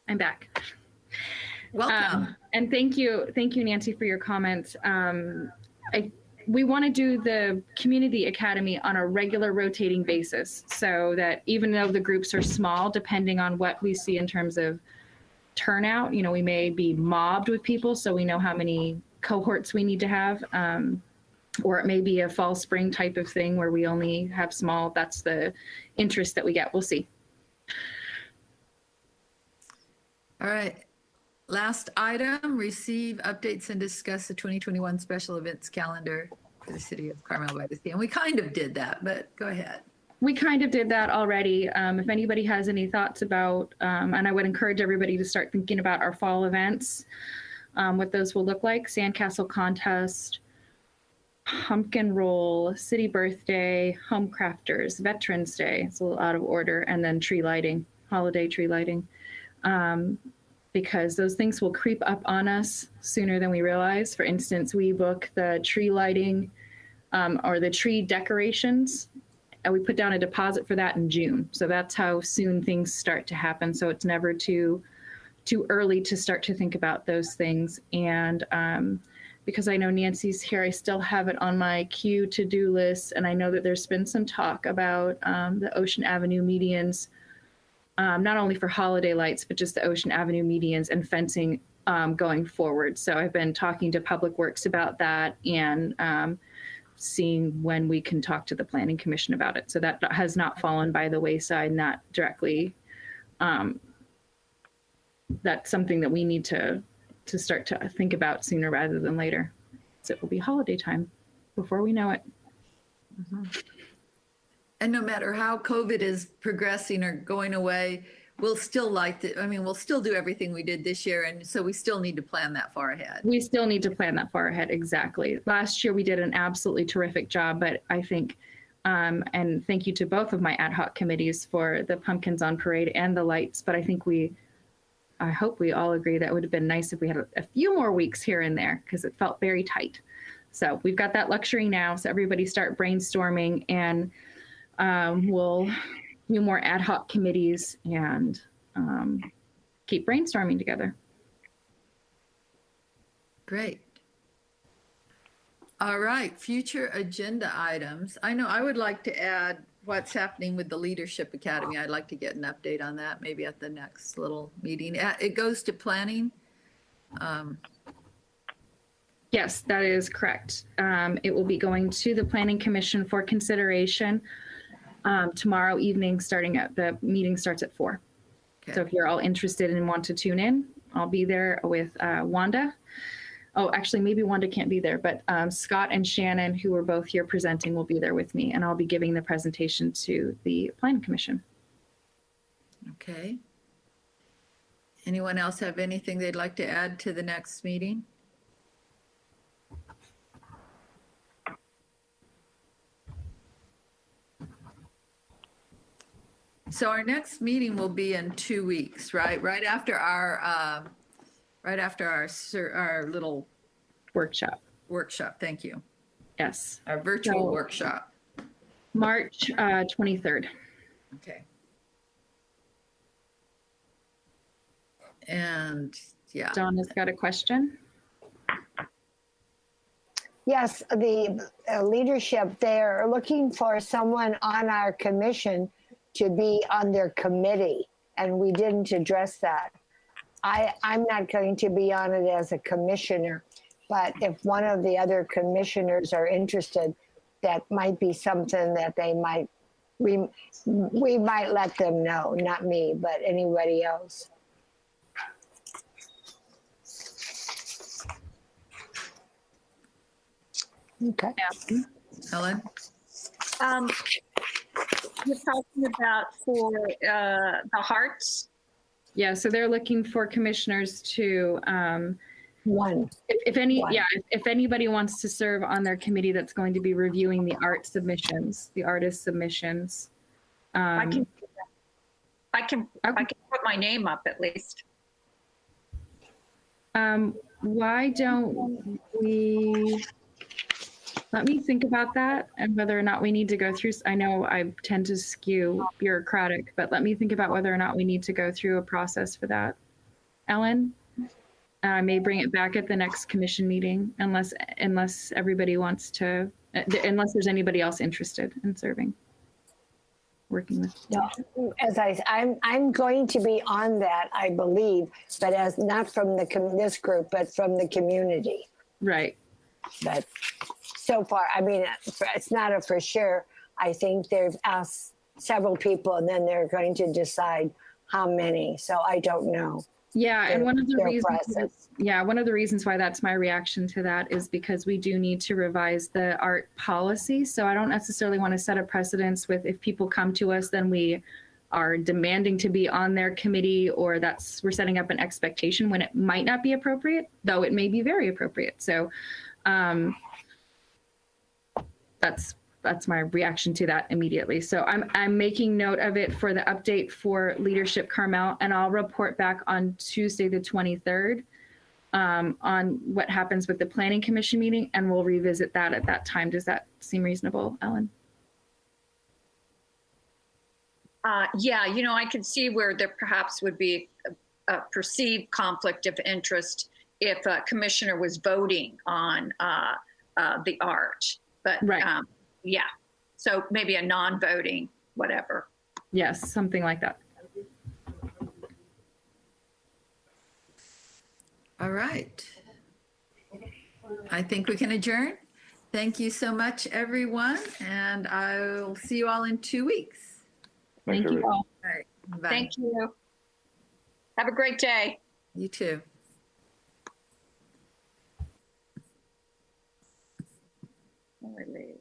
I'm back. Welcome. And thank you, Nancy, for your comments. We want to do the Community Academy on a regular rotating basis, so that even though the groups are small, depending on what we see in terms of turnout, we may be mobbed with people, so we know how many cohorts we need to have. Or it may be a fall spring type of thing where we only have small. That's the interest that we get. We'll see. All right. Last item, receive updates and discuss the 2021 special events calendar for the city of Carmel-by-the-Sea. And we kind of did that, but go ahead. We kind of did that already. If anybody has any thoughts about, and I would encourage everybody to start thinking about our fall events, what those will look like: Sandcastle Contest, Pumpkin Roll, City Birthday, Home Crafters, Veterans Day. It's a little out of order, and then tree lighting, holiday tree lighting. Because those things will creep up on us sooner than we realize. For instance, we book the tree lighting or the tree decorations, and we put down a deposit for that in June. So that's how soon things start to happen. So it's never too early to start to think about those things. And because I know Nancy's here, I still have it on my queue to-do list. And I know that there's been some talk about the Ocean Avenue medians, not only for holiday lights, but just the Ocean Avenue medians and fencing going forward. So I've been talking to Public Works about that and seeing when we can talk to the Planning Commission about it. So that has not fallen by the wayside, not directly. That's something that we need to start to think about sooner rather than later. So it will be holiday time before we know it. Mm-hmm. And no matter how COVID is progressing or going away, we'll still we'll still do everything we did this year. And so we still need to plan that far ahead. We still need to plan that far ahead. Exactly. Last year, we did an absolutely terrific job, but I think, and thank you to both of my ad hoc committees for the pumpkins on parade and the lights. But I think I hope we all agree that it would have been nice if we had a few more weeks here and there, because it felt very tight. So we've got that luxury now. So everybody start brainstorming, and we'll do more ad hoc committees and keep brainstorming together. Great. All right, future agenda items. I know I would like to add what's happening with the Leadership Academy. I'd like to get an update on that maybe at the next little meeting. It goes to planning. Yes, that is correct. It will be going to the Planning Commission for consideration tomorrow evening, the meeting starts at 4. Okay. So if you're all interested and want to tune in, I'll be there with Wanda. Oh, actually, maybe Wanda can't be there, but Scott and Shannon, who are both here presenting, will be there with me, and I'll be giving the presentation to the Planning Commission. Okay. Anyone else have anything they'd like to add to the next meeting? So our next meeting will be in 2 weeks, right? Right after our little workshop. Thank you. Yes. Our virtual workshop. March 23rd. Okay. And yeah. Donna's got a question. Yes, the leadership, they're looking for someone on our commission to be on their committee, and we didn't address that. I'm not going to be on it as a commissioner, but if one of the other commissioners are interested, that might be something that we might let them know, not me, but anybody else. Okay. Yeah. Ellen? You're talking about for the Hearts? Yeah, so they're looking for commissioners to if anybody wants to serve on their committee that's going to be reviewing the artist submissions. I can put my name up at least. Why don't we let me think about that and whether or not we need to go through. I know I tend to skew bureaucratic, but let me think about whether or not we need to go through a process for that. Ellen, I may bring it back at the next commission meeting unless everybody wants to, unless there's anybody else interested in serving, working with. No, I'm going to be on that, I believe, but as not from this group, but from the community. Right. But so far, I mean, it's not a for sure. I think they've asked several people, and then they're going to decide how many. So I don't know. Yeah, and one of the their reasons, process. one of the reasons why that's my reaction to that is because we do need to revise the art policy. So I don't necessarily want to set a precedence with if people come to us, then we are demanding to be on their committee, or we're setting up an expectation when it might not be appropriate, though it may be very appropriate. So that's my reaction to that immediately. So I'm making note of it for the update for Leadership Carmel, and I'll report back on Tuesday the 23rd on what happens with the Planning Commission meeting, and we'll revisit that at that time. Does that seem reasonable, Ellen? Yeah, I can see where there perhaps would be a perceived conflict of interest if a commissioner was voting on the art. But right. Yeah, so maybe a non-voting, whatever. Yes, something like that. All right. I think we can adjourn. Thank you so much, everyone, and I'll see you all in 2 weeks. Thank you all. All right. Bye. Thank you. Have a great day. You too. Leave.